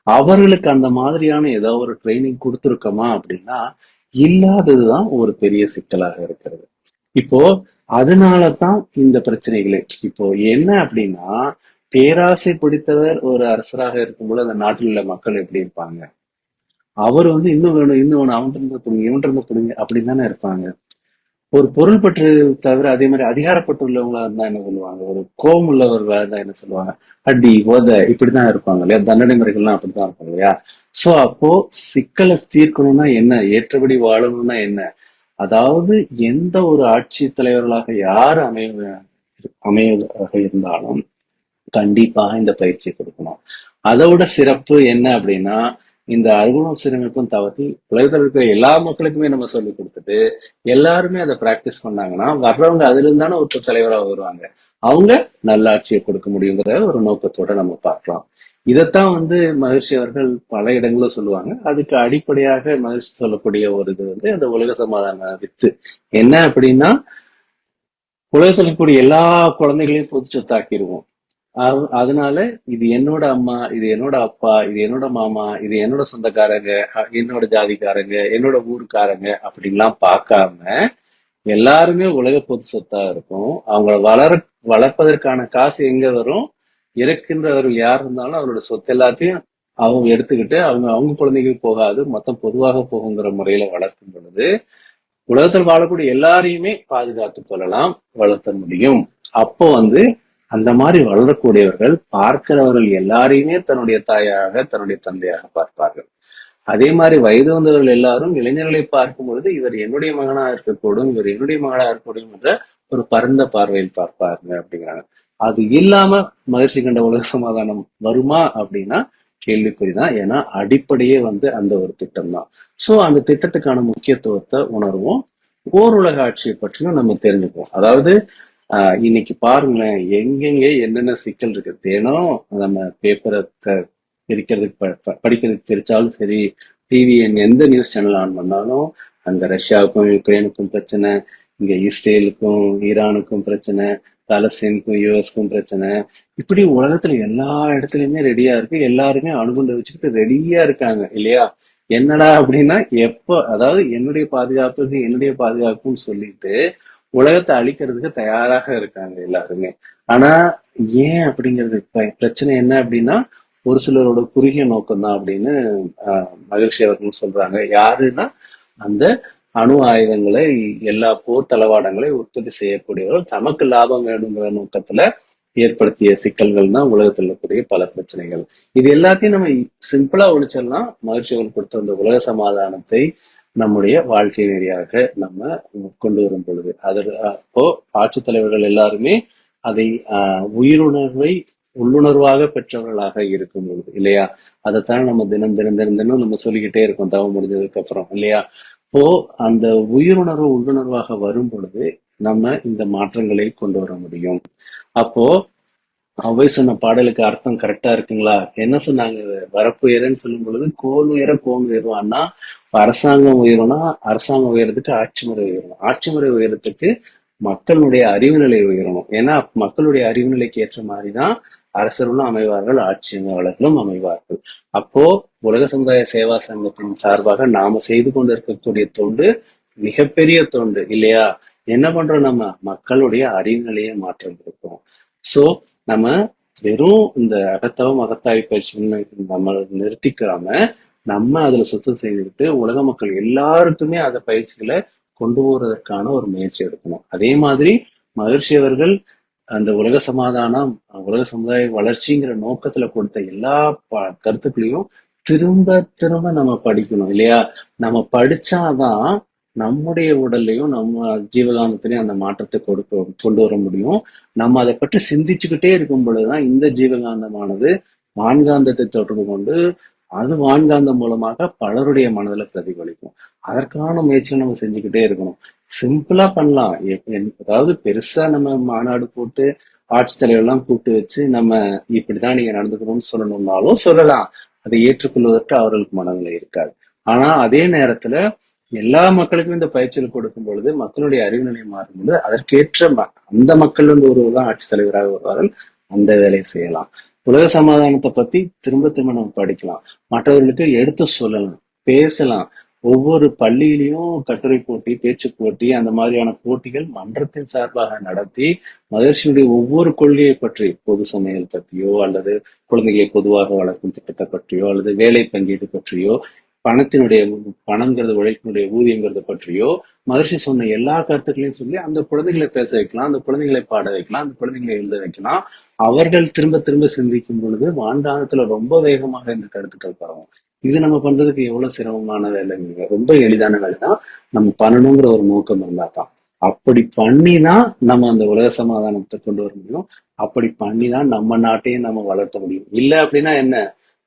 அவர்களுக்கு அந்த மாதிரியான ஏதோ ஒரு ட்ரைனிங் கொடுத்துருக்கோமா அப்படின்னா இல்லாததுதான் ஒரு பெரிய சிக்கலாக இருக்கிறது. இப்போ அதனாலதான் இந்த பிரச்சனைகளே. இப்போ என்ன அப்படின்னா, பேராசை பிடித்தவர் ஒரு அரசராக இருக்கும்போது அந்த நாட்டில் உள்ள மக்கள் எப்படி இருப்பாங்க? அவர் வந்து இன்னும் வேணும், இன்னும் வேணும், அவன்கிட்ட இருந்து பிடிங்க, இவன்கிட்ட இருந்து பிடிங்க அப்படின்னு தானே இருப்பாங்க. ஒரு பொருள் பற்று தவிர அதே மாதிரி அதிகாரப்பட்டு உள்ளவங்களா இருந்தா என்ன சொல்லுவாங்க, ஒரு கோபம் உள்ளவர்களா இருந்தா என்ன சொல்லுவாங்க, அடி போத இப்படிதான் இருப்பாங்க இல்லையா, தண்டனை முறைகள்லாம் அப்படித்தான் இருப்பாங்க இல்லையா. சோ அப்போ சிக்கலை தீர்க்கணும்னா என்ன, ஏற்றபடி வாழணும்னா என்ன, அதாவது எந்த ஒரு ஆட்சி தலைவர்களாக யார் அமைவதாக இருந்தாலும் கண்டிப்பாக இந்த பயிற்சியை கொடுக்கணும். அதை விட சிறப்பு என்ன அப்படின்னா, இந்த அறுகுணம் சீரமைப்பும் தவிர்த்து உலகத்தில் இருக்கிற எல்லா மக்களுக்குமே நம்ம சொல்லி கொடுத்துட்டு எல்லாருமே அதை பிராக்டிஸ் பண்ணாங்கன்னா வர்றவங்க அதுல இருந்தானே ஒரு தலைவராக வருவாங்க. அவங்க நல்லாட்சியை கொடுக்க முடியுங்கிற ஒரு நோக்கத்தோட நம்ம பார்க்கலாம். இதைத்தான் வந்து மகிழ்ச்சி அவர்கள் பல இடங்களும் சொல்லுவாங்க. அதுக்கு அடிப்படையாக மகிழ்ச்சி சொல்லக்கூடிய ஒரு இது வந்து அந்த உலக சமாதான வித்து. என்ன அப்படின்னா, உலகத்தில் இருக்கக்கூடிய எல்லா குழந்தைகளையும் பொது சொத்தாக்கிடுவோம். அதனால இது என்னோட அம்மா, இது என்னோட அப்பா, இது என்னோட மாமா, இது என்னோட சொந்தக்காரங்க, என்னோட ஜாதிக்காரங்க, என்னோட ஊருக்காரங்க அப்படின்லாம் பார்க்காம எல்லாருமே உலக பொது சொத்தா இருக்கும். அவங்க வளர்ப்பதற்கான காசு எங்க வரும்? இறக்கின்றவர்கள் யார் இருந்தாலும் அவரோட சொத்து எல்லாத்தையும் அவங்க எடுத்துக்கிட்டு அவங்க அவங்க குழந்தைகள் போகாது, மொத்தம் பொதுவாக போகுங்கிற முறையில வளர்க்கும் பொழுது உலகத்தில் வாழக்கூடிய எல்லாரையுமே பாதுகாத்துக் கொள்ளலாம், வளர்த்த முடியும். அப்போ வந்து அந்த மாதிரி வளரக்கூடியவர்கள் பார்க்கிறவர்கள் எல்லாரையுமே தன்னுடைய தாயாக, தன்னுடைய தந்தையாக பார்ப்பார்கள். அதே மாதிரி வயது வந்தவர்கள் எல்லாரும் இளைஞர்களை பார்க்கும் பொழுது இவர் என்னுடைய மகனா இருக்கக்கூடும், இவர் என்னுடைய மகளா இருக்கக்கூடும் என்ற ஒரு பரந்த பார்வையில் பார்ப்பாருங்க அப்படிங்கிறாங்க. அது இல்லாம மகிழ்ச்சி கண்ட உலக சமாதானம் வருமா அப்படின்னா கேள்விக்குறிதான். ஏன்னா அடிப்படையே வந்து அந்த ஒரு திட்டம் தான். சோ அந்த திட்டத்துக்கான முக்கியத்துவத்தை உணர்வோம். ஓர் உலக ஆட்சியை பற்றியும் நம்ம தெரிஞ்சுக்குவோம். அதாவது இன்னைக்கு பாருங்களேன், எங்கெங்க என்னென்ன சிக்கல் இருக்கு. தினம் நம்ம பேப்பரை பிரிக்கிறதுக்கு படிக்கிறதுக்கு பிரிச்சாலும் சரி, டிவி எந்த நியூஸ் சேனல் ஆன் பண்ணாலும் அங்க ரஷ்யாவுக்கும் யுக்ரைனுக்கும் பிரச்சனை, இங்க இஸ்ரேலுக்கும் ஈரானுக்கும் பிரச்சனை, பாலஸ்தீனுக்கும் யூஎஸ்க்கும் பிரச்சனை. இப்படி உலகத்துல எல்லா இடத்துலயுமே ரெடியா இருக்கு. எல்லாருமே அணுகுண்டு வச்சுக்கிட்டு ரெடியா இருக்காங்க இல்லையா. என்னடா அப்படின்னா, அதாவது என்னுடைய பாதுகாப்புக்கு என்னுடைய பாதுகாப்புன்னு சொல்லிட்டு உலகத்தை அழிக்கிறதுக்கு தயாராக இருக்காங்க எல்லாருமே. ஆனா ஏன் அப்படிங்கிறது பிரச்சனை என்ன அப்படின்னா, ஒரு சிலரோட குறுகிய நோக்கம் தான் அப்படின்னு மகிழ்ச்சி அவர்கள் சொல்றாங்க. யாருன்னா, அந்த அணு ஆயுதங்களை, எல்லா போர் தளவாடங்களை உற்பத்தி செய்யக்கூடியவர்கள் தமக்கு லாபம் வேணுங்கிற நோக்கத்துல ஏற்படுத்திய சிக்கல்கள் தான் உலகத்தில் இருக்கக்கூடிய பல பிரச்சனைகள். இது எல்லாத்தையும் நம்ம சிம்பிளா ஒழிச்சிடலாம். மகிழ்ச்சிகள் கொடுத்த அந்த உலக சமாதானத்தை நம்முடைய வாழ்க்கை நெறியாக நம்ம கொண்டு வரும் பொழுது அப்போ ஆட்சித்தலைவர்கள் எல்லாருமே அதை உயிருணர்வை உள்ளுணர்வாக பெற்றவர்களாக இருக்கும் பொழுது இல்லையா, அதைத்தான் நம்ம தினம் தினம் தினம் தினம் நம்ம சொல்லிக்கிட்டே இருக்கோம் தவம் முடிஞ்சதுக்கு அப்புறம் இல்லையா. இப்போ அந்த உயிருணர்வு உள்ளுணர்வாக வரும் பொழுது நம்ம இந்த மாற்றங்களை கொண்டு வர முடியும். அப்போ அவை சொன்ன பாடலுக்கு அர்த்தம் கரெக்டா இருக்குங்களா? என்ன சொன்னாங்க? வரப்பு உயரன்னு சொல்லும் பொழுது கோல் உயர கோன் உயர்வான்னா, அரசாங்கம் உயரம்னா அரசாங்கம் உயரத்துக்கு ஆட்சி முறை உயரணும், ஆட்சி முறை உயரத்துக்கு மக்களுடைய அறிவு நிலை உயரணும். ஏன்னா மக்களுடைய அறிவு நிலைக்கு ஏற்ற மாதிரிதான் அரசர்களும் அமைவார்கள், ஆட்சியாளர்களும் அமைவார்கள். அப்போ உலக சமுதாய சேவா சங்கத்தின் சார்பாக நாம செய்து கொண்டிருக்கக்கூடிய தொண்டு மிகப்பெரிய தொண்டு இல்லையா. என்ன பண்றோம்? நம்ம மக்களுடைய அறிவு நிலையை மாற்றம் கொடுக்கிறோம். சோ நம்ம வெறும் இந்த அகத்தவம் அகத்தாய் பயிற்சி நம்ம நிறுத்திக்காம நம்ம அதுல சுத்தம் செய்துட்டு உலக மக்கள் எல்லாருக்குமே அந்த பயிற்சிகளை கொண்டு போறதற்கான ஒரு முயற்சி எடுக்கணும். அதே மாதிரி மகிழ்ச்சி அவர்கள் அந்த உலக சமாதானம் உலக சமுதாய வளர்ச்சிங்கிற நோக்கத்துல கொடுத்த எல்லா கருத்துக்களையும் திரும்ப திரும்ப நம்ம படிக்கணும் இல்லையா. நம்ம படிச்சாதான் நம்முடைய உடல்லையும் நம்ம ஜீவகாந்தத்திலையும் அந்த மாற்றத்தை கொண்டு வர முடியும். நம்ம அதை பற்றி சிந்திச்சுக்கிட்டே இருக்கும் பொழுதுதான் இந்த ஜீவகாந்தமானது வான்காந்தத்தை தொடர்பு கொண்டு அது வான்காந்தம் மூலமாக பலருடைய மனதில் பிரதிபலிக்கும். அதற்கான முயற்சியை நம்ம செஞ்சுக்கிட்டே இருக்கணும். சிம்பிளா பண்ணலாம். அதாவது பெருசா நம்ம மாநாடு போட்டு ஆட்சித்தலைவர்லாம் கூப்பிட்டு வச்சு நம்ம இப்படிதான் நீங்க நடந்துக்கணும்னு சொல்லணும்னாலும் சொல்லலாம். அதை ஏற்றுக்கொள்வதற்கு அவர்களுக்கு மனநிலை இருக்காது. ஆனா அதே நேரத்துல எல்லா மக்களுக்கும் இந்த பயிற்சிகள் கொடுக்கும் பொழுது மக்களுடைய அறிவு நிலை மாறும் பொழுது அதற்கேற்ற அந்த மக்கள் ஒருவர்தான் ஆட்சித் தலைவராக வருவார்கள். அந்த வேலையை செய்யலாம். உலக சமாதானத்தை பத்தி திரும்ப திரும்ப நம்ம படிக்கலாம், மற்றவர்களுக்கு எடுத்து சொல்லலாம், பேசலாம். ஒவ்வொரு பள்ளியிலையும் கட்டுரை போட்டி, பேச்சு போட்டி, அந்த மாதிரியான போட்டிகள் மன்றத்தின் சார்பாக நடத்தி மகிழ்ச்சியுடைய ஒவ்வொரு கொள்கையை பற்றி, பொது சமையல் பற்றியோ அல்லது குழந்தைகளை பொதுவாக வளர்க்கும் திட்டத்தை பற்றியோ அல்லது வேலை பங்கீடு பற்றியோ பணத்தினுடைய பணங்கிறது உழைப்பினுடைய ஊதியங்கிறது பற்றியோ மகிழ்ச்சி சொன்ன எல்லா கருத்துக்களையும் சொல்லி அந்த குழந்தைகளை பேச வைக்கலாம், அந்த குழந்தைகளை பாட வைக்கலாம், அந்த குழந்தைகளை எழுத வைக்கலாம். அவர்கள் திரும்ப திரும்ப சிந்திக்கும் பொழுது வாண்டாந்தத்துல ரொம்ப வேகமாக இந்த கருத்துக்கள் பரவும். இது நம்ம பண்றதுக்கு எவ்வளவு சிரமமான வேலைங்க, ரொம்ப எளிதான வேலை தான். நம்ம பண்ணணுங்கிற ஒரு நோக்கம் இருந்தா தான். அப்படி பண்ணிதான் நம்ம அந்த உலக சமாதானத்தை கொண்டு வர முடியும். அப்படி பண்ணிதான் நம்ம நாட்டையும் நம்ம வளர்த்த முடியும். இல்லை அப்படின்னா என்ன,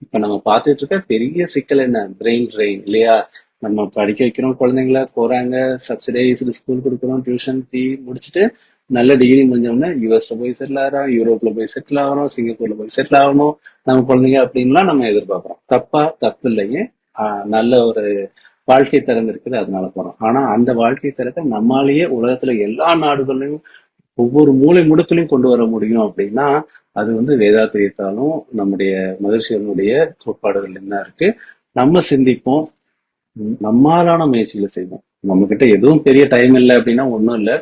இப்ப நம்ம பார்த்துட்டு இருக்க பெரிய சிக்கல் என்ன, பிரெயின் ட்ரெயின் இல்லையா. நம்ம படிக்க வைக்கிறோம், குழந்தைங்கள போறாங்க, சப்சிடைஸ்டு ஸ்கூல் கொடுக்குறோம், டியூஷன் ஃபீ முடிச்சுட்டு நல்ல டிகிரி முடிஞ்சோம்னா யூஎஸ்ல போய் செட்டில் ஆகிறோம், யூரோப்ல போய் செட்டில் ஆகணும், சிங்கப்பூர்ல போய் செட்டில் ஆகணும் நம்ம குழந்தைங்க அப்படின்லாம் நம்ம எதிர்பார்க்கிறோம். தப்பு இல்லைங்க. நல்ல ஒரு வாழ்க்கை தரம் இருக்குது, அதனால போறோம். ஆனா அந்த வாழ்க்கை தரத்தை நம்மாலேயே உலகத்துல எல்லா நாடுகளையும் ஒவ்வொரு மூலை முடுக்கலையும் கொண்டு வர முடியும் அப்படின்னா அது வேதாத்திரியத்தாலும் நம்முடைய மகிழ்ச்சிகளுடைய கோட்பாடுகள் என்ன இருக்கு. நம்ம சிந்திப்போம், நம்மளான முயற்சிகளை செய்வோம். நம்ம கிட்ட எதுவும் பெரிய டைம் இல்லை அப்படின்னா ஒன்றும் இல்லை.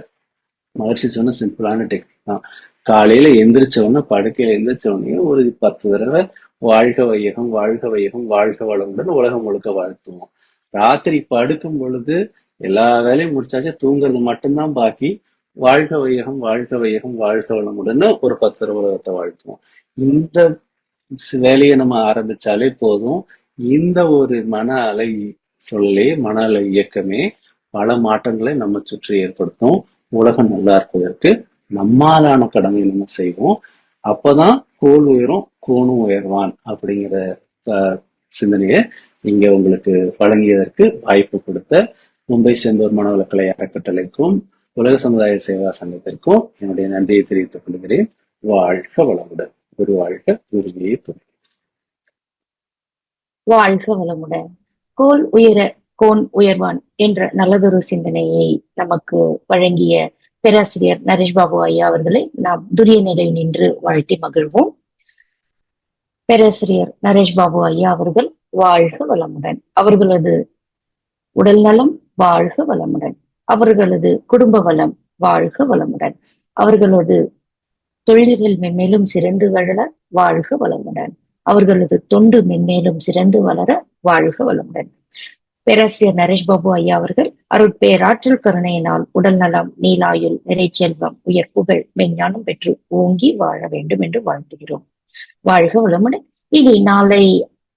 மகிழ்ச்சி சொன்ன சிம்பிளான டெக்னிக் தான். காலையில எந்திரிச்சவொடனே, படுக்கையில எந்திரிச்சவொடனே ஒரு 10 தடவை வாழ்க வையகம் வாழ்க வையகம் வாழ்க வளமுடன் உலகம் முழுக்க வாழ்த்துவோம். ராத்திரி படுக்கும் பொழுது எல்லா வேலையும் முடிச்சாச்சு, தூங்குறது மட்டும்தான் பாக்கி. வாழ்க வையகம் வாழ்க வையகம் வாழ்க வளமுடன் ஒரு 10 தடவை உலகத்தை வாழ்த்துவோம். இந்த வேலையை நம்ம ஆரம்பிச்சாலே போதும். இந்த ஒரு மன அலை சொல்லலே, மன அலை இயக்கமே பல மாற்றங்களை நம்ம சுற்றி ஏற்படுத்தும். உலகம் நல்லா இருப்பதற்கு நம்மாலான கடமை நம்ம செய்வோம். அப்பதான் கோல் உயரும் கோணும் உயர்வான் அப்படிங்கிற சிந்தனையை இங்க உங்களுக்கு வழங்கியதற்கு வாய்ப்பு கொடுத்த மும்பை செந்தூர் மனவளக்கலை அறக்கட்டளைக்கும் உலக சமுதாய சேவா சங்கத்திற்கும் என்னுடைய நன்றியை தெரிவித்துக் கொள்கிறேன். வாழ்க வளமுடன். குரு வாழ்க, குருவே துணை. வாழ்க வளமுடன். கோல் உயர கோன் உயர்வான் என்ற நல்லதொரு சிந்தனையை நமக்கு வழங்கிய பேராசிரியர் நரேஷ் பாபு ஐயா அவர்களை நாம் துரிய நிலை நின்று வாழ்த்தி மகிழ்வோம். பேராசிரியர் நரேஷ் பாபு ஐயா அவர்கள் வாழ்க வளமுடன். அவர்களது உடல் நலம் வாழ்க வளமுடன். அவர்களது குடும்ப வளம் வாழ்க வளமுடன். அவர்களது தொழில்கள் மென்மேலும் சிறந்து வளர வாழ்க வளமுடன். அவர்களது தொண்டு மென்மேலும் சிறந்து வளர வாழ்க வளமுடன். பேராசிரியர் நரேஷ் பாபு ஐயா அவர்கள் அருட்பேராற்றல் கருணையினால் உடல் நலம், நீலாயுள், நிறைச்செல்வம், உயர் புகழ், மெஞ்ஞானம் பெற்று ஓங்கி வாழ வேண்டும் என்று வாழ்த்துகிறோம். வாழ்க வளமுடன். இனி நாளை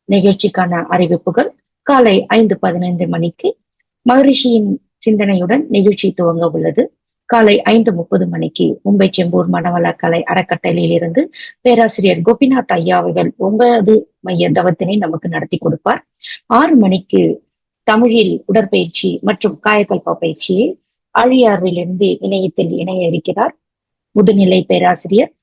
நிகழ்ச்சிக்கான அறிவிப்புகள் காலை 5:15 மணிக்கு மகரிஷியின் சிந்தனையுடன் நிகழ்ச்சி துவங்க உள்ளது. காலை 5:30 மணிக்கு மும்பை செம்பூர் மனவள கலை அறக்கட்டளையில் இருந்து பேராசிரியர் கோபிநாத் ஐயா அவர்கள் 9 மைய தவத்தினை நமக்கு நடத்தி கொடுப்பார். 6 மணிக்கு தமிழில் உடற்பயிற்சி மற்றும் காயக்கல்ப பயிற்சியை ஆழியாறிலிருந்து இணையத்தில் இணைய இருக்கிறார் முதுநிலை பேராசிரியர்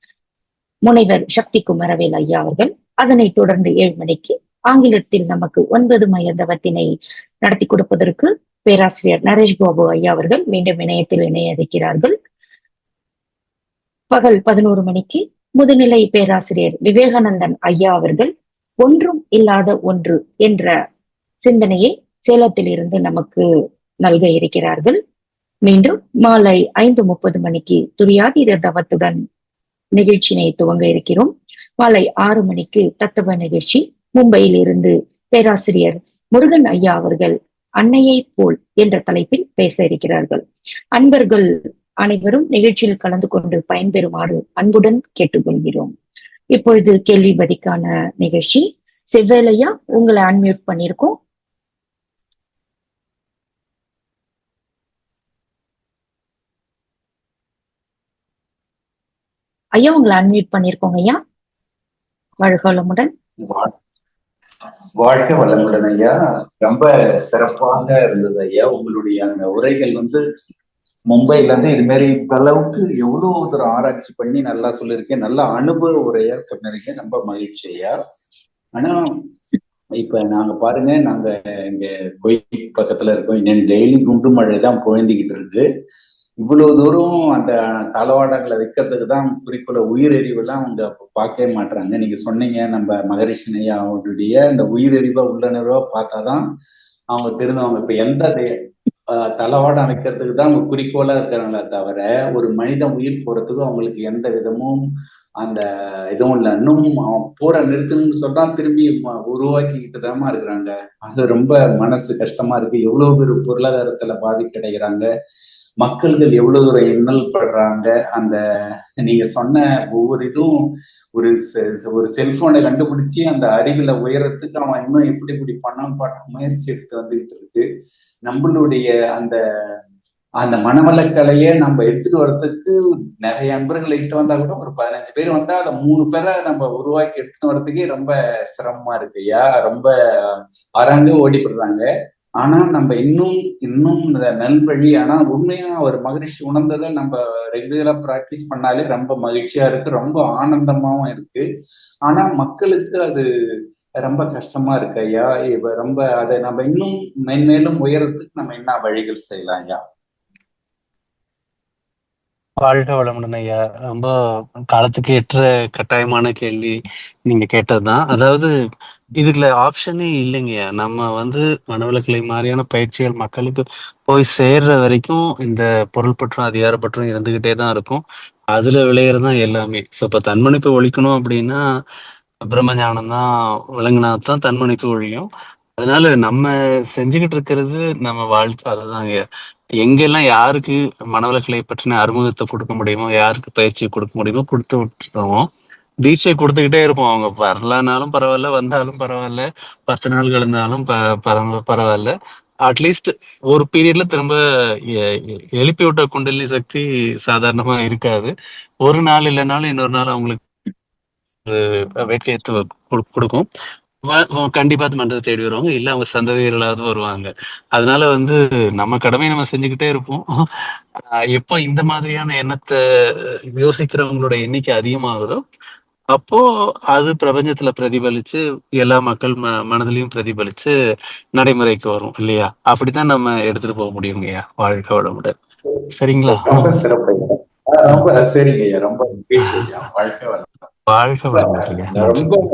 முனைவர் சக்தி குமரவேல் ஐயா அவர்கள். அதனைத் தொடர்ந்து 7 மணிக்கு ஆங்கிலத்தில் நமக்கு 9 மைய தவத்தினை நடத்தி கொடுப்பதற்கு பேராசிரியர் நரேஷ் பாபு ஐயா அவர்கள் மீண்டும் இணையத்தில் இணைய இருக்கிறார்கள். பகல் 11 மணிக்கு முதுநிலை பேராசிரியர் விவேகானந்தன் ஐயா அவர்கள் ஒன்றும் இல்லாத ஒன்று என்ற சிந்தனையை சேலத்தில் இருந்து நமக்கு நல்க இருக்கிறார்கள். மீண்டும் மாலை 5:30 மணிக்கு துரியாதீத தவத்துடன் நிகழ்ச்சியினை துவங்க இருக்கிறோம். மாலை 6 மணிக்கு தத்துவ நிகழ்ச்சி மும்பையில் இருந்து பேராசிரியர் முருகன் ஐயா அவர்கள் அன்னையை போல் என்ற தலைப்பில் பேச இருக்கிறார்கள். அன்பர்கள் அனைவரும் நிகழ்ச்சியில் கலந்து கொண்டு பயன்பெறுமாறு அன்புடன் கேட்டுக்கொள்கிறோம். இப்பொழுது கேள்வி பதிக்கான நிகழ்ச்சி. செவ்வேலையா, உங்களை அன்மியூட் பண்ணியிருக்கோம். ஐயா, உங்களை அன்மியூட் பண்ணியிருக்கோங்க ஐயா. வாழ்க வளமுடன். வாழ்க வளமுடன் ஐயா. ரொம்ப சிறப்பாக இருந்தது ஐயா. உங்களுடைய அந்த உரைகள் மும்பைல இருந்து இது மாதிரி இந்த அளவுக்கு எவ்வளவு தூரம் ஆராய்ச்சி பண்ணி நல்லா சொல்லியிருக்கேன். நல்ல அனுபவ உரையா சொன்னிருக்கேன். ரொம்ப மகிழ்ச்சி ஐயா. ஆனா இப்ப நாங்க பாருங்க, நாங்க இங்க கோயில் பக்கத்துல இருக்கோம். இன்னும் டெய்லி குண்டு மழை தான் பொழிந்துகிட்டு இருக்கு. இவ்வளவு தூரம் அந்த தளவாடங்களை வைக்கிறதுக்கு தான் குறிக்கோள. உயிரெறிவுலாம் அவங்க பார்க்கவே மாட்டாங்க. நீங்க சொன்னீங்க, நம்ம மகரிஷினையா அவருடைய அந்த உயிரெறிவை உள்ளுணர்வா பார்த்தாதான் அவங்க திருந்தவங்க. இப்ப எந்த தளவாடம் வைக்கிறதுக்கு தான் அவங்க குறிக்கோளா இருக்கிறாங்களே தவிர ஒரு மனிதன் உயிர் போறதுக்கு அவங்களுக்கு எந்த விதமும் அந்த இதுவும் இல்லை. இன்னும் அவன் போற நிறுத்தணும்னு சொன்னா திரும்பி உருவாக்கிக்கிட்டு தாமா இருக்கிறாங்க. அது ரொம்ப மனசு கஷ்டமா இருக்கு. எவ்வளவு பேர் பொருளாதாரத்துல பாதிக்கடைகிறாங்க, மக்கள்கள் எவ்வளவு தூரம் இன்னல் படுறாங்க. அந்த நீங்க சொன்ன ஒவ்வொரு இதுவும் ஒரு செல்போனை கண்டுபிடிச்சு அந்த அறிவுல உயரத்துக்கு அவன் இன்னும் எப்படி இப்படி பணம் பாட்ட முயற்சி எடுத்து வந்துகிட்டு இருக்கு. நம்மளுடைய அந்த அந்த மனவளக்கலையை நம்ம எடுத்துட்டு வர்றதுக்கு நிறைய நண்பர்கள் இட்டு வந்தா கூட ஒரு 15 பேர் வந்தா அதை 3 பேரை நம்ம உருவாக்கி எடுத்துட்டு வர்றதுக்கே ரொம்ப சிரமமா இருக்கு ஐயா. ரொம்ப வராங்க, ஓடிப்படுறாங்க. ஆனா நம்ம இன்னும் நல்வழி. ஆனா உண்மையா ஒரு மகிழ்ச்சி உணர்ந்ததை நம்ம ரெகுலரா பிராக்டிஸ் பண்ணாலே ரொம்ப மகிழ்ச்சியா இருக்கு, ரொம்ப ஆனந்தமாவும் இருக்கு. ஆனா மக்களுக்கு அது ரொம்ப கஷ்டமா இருக்கு ஐயா. இப்ப ரொம்ப அதை நம்ம இன்னும் மென்மேலும் உயரத்துக்கு நம்ம என்ன வழிகள் செய்யலாம் ஐயா? வாழ்க வளமுடன் ஐயா. ரொம்ப காலத்துக்கு ஏற்ற கட்டாயமான கேள்வி நீங்க கேட்டதுதான். அதாவது இதுல ஆப்ஷனே இல்லைங்கய்யா. நம்ம மனவளக்கலை மாதிரியான பயிற்சிகள் மக்களுக்கு போய் சேர்ற வரைக்கும் இந்த பொருள் பற்றும் அதிகார பற்றும் இருந்துகிட்டே தான் இருக்கும். அதுல விளையிறதுதான் எல்லாமே. இப்ப தன்மணிப்பு ஒழிக்கணும் அப்படின்னா பிரம்மஞானம் தான் விளங்குனாதான் தன்மணிப்பு ஒழியும். அதனால நம்ம செஞ்சுக்கிட்டு இருக்கிறது நம்ம வாழ்க்கை அதுதாங்க. எங்கெல்லாம் யாருக்கு மனவளக்கலை பற்றின அறிமுகத்தை கொடுக்க முடியுமோ, யாருக்கு பயிற்சி கொடுக்க முடியுமோ கொடுத்து விட்டுருவோம். தீட்சை கொடுத்துக்கிட்டே இருப்போம். அவங்க வரலனாலும் பரவாயில்ல, வந்தாலும் பரவாயில்ல, 10 நாள் கழிந்தாலும் பரவாயில்ல. அட்லீஸ்ட் ஒரு பீரியட்ல திரும்ப எழுப்பி விட்ட குண்டலினி சக்தி சாதாரணமா இருக்காது. ஒரு நாள் இல்லைனாலும் இன்னொரு நாள் அவங்களுக்கு வேட்கையத்து கொடுக்கும். கண்டிப்பா அந்த மன்றத்தை தேடி வருவாங்க, இல்ல அவங்க சந்ததிகளாவது வருவாங்க. அதனால நம்ம கடமையை நம்ம செஞ்சுக்கிட்டே இருப்போம். எப்போ இந்த மாதிரியான எண்ணத்தை யோசிக்கிறவங்களோட எண்ணிக்கை அதிகமாகுதோ அப்போ அது பிரபஞ்சத்துல பிரதிபலிச்சு எல்லா மக்கள் மனதிலையும் பிரதிபலிச்சு நடைமுறைக்கு வரும் இல்லையா? அப்படித்தான் நம்ம எடுத்துட்டு போக முடியுங்கய்யா. வாழ்க வளமுடன். சரிங்களா? ரொம்ப சிறப்பு. ரொம்ப சரிங்க ஐயா. ரொம்ப மகிழ்ச்சி ஐயா. வாழ்க வளமுடன். வாழ்க வளமுடன்.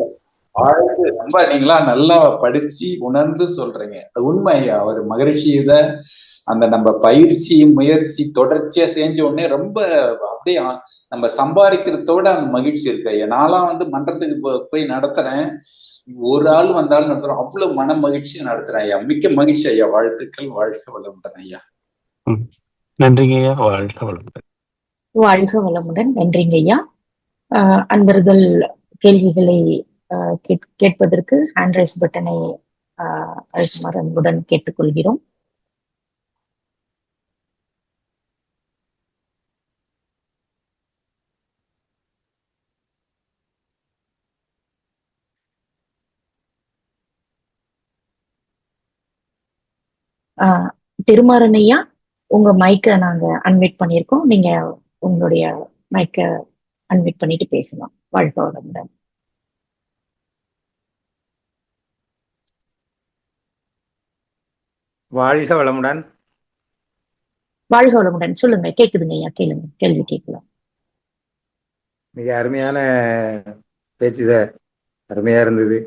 ரொம்ப நீங்களா நல்லா படிச்சு உணர்ந்து சொல்றீங்க. உண்மை ஐயா. ஒரு மகரிஷி அந்த நம்ம பயிற்சி முயற்சி தொடர்ச்சியா செஞ்ச உடனே ரொம்ப அப்படியே நம்ம சம்பாதிக்கிறதோட அந்த மகிழ்ச்சி இருக்கு ஐயா. நான்லாம் மன்றத்துக்கு போய் நடத்துறேன். ஒரு ஆள் வந்தாலும் நடத்துறோம். அவ்வளவு மன மகிழ்ச்சியா நடத்துறேன் ஐயா. மிக்க மகிழ்ச்சி ஐயா. வாழ்த்துக்கள். வாழ்க வளமுடன் ஐயா. நன்றிங்க ஐயா. வாழ்க வளமுடன். வாழ்க வளமுடன். நன்றிங்க ஐயா. அன்பர்கள் கேள்விகளை கேட்பதற்கு ஹேண்ட் ரைஸ் பட்டனை அழுத்துமாறு அன்புடன் கேட்டுக்கொள்கிறோம். ஆஹ் திருமாறன் ஐயா, உங்க மைக்கை நாங்க அன்மியூட் பண்ணியிருக்கோம். நீங்க உங்களுடைய மைக்கை அன்மியூட் பண்ணிட்டு பேசலாம். வாழ்க வளமுடன். வாழ்க வளமுடன். வாழ்க வளமுடன். சொல்லுங்க, கேக்குதுங்க ஐயா, கேளுங்க, கேள்வி கேட்கலாம். மிக அருமையான பேச்சு சார், அருமையா இருந்தது.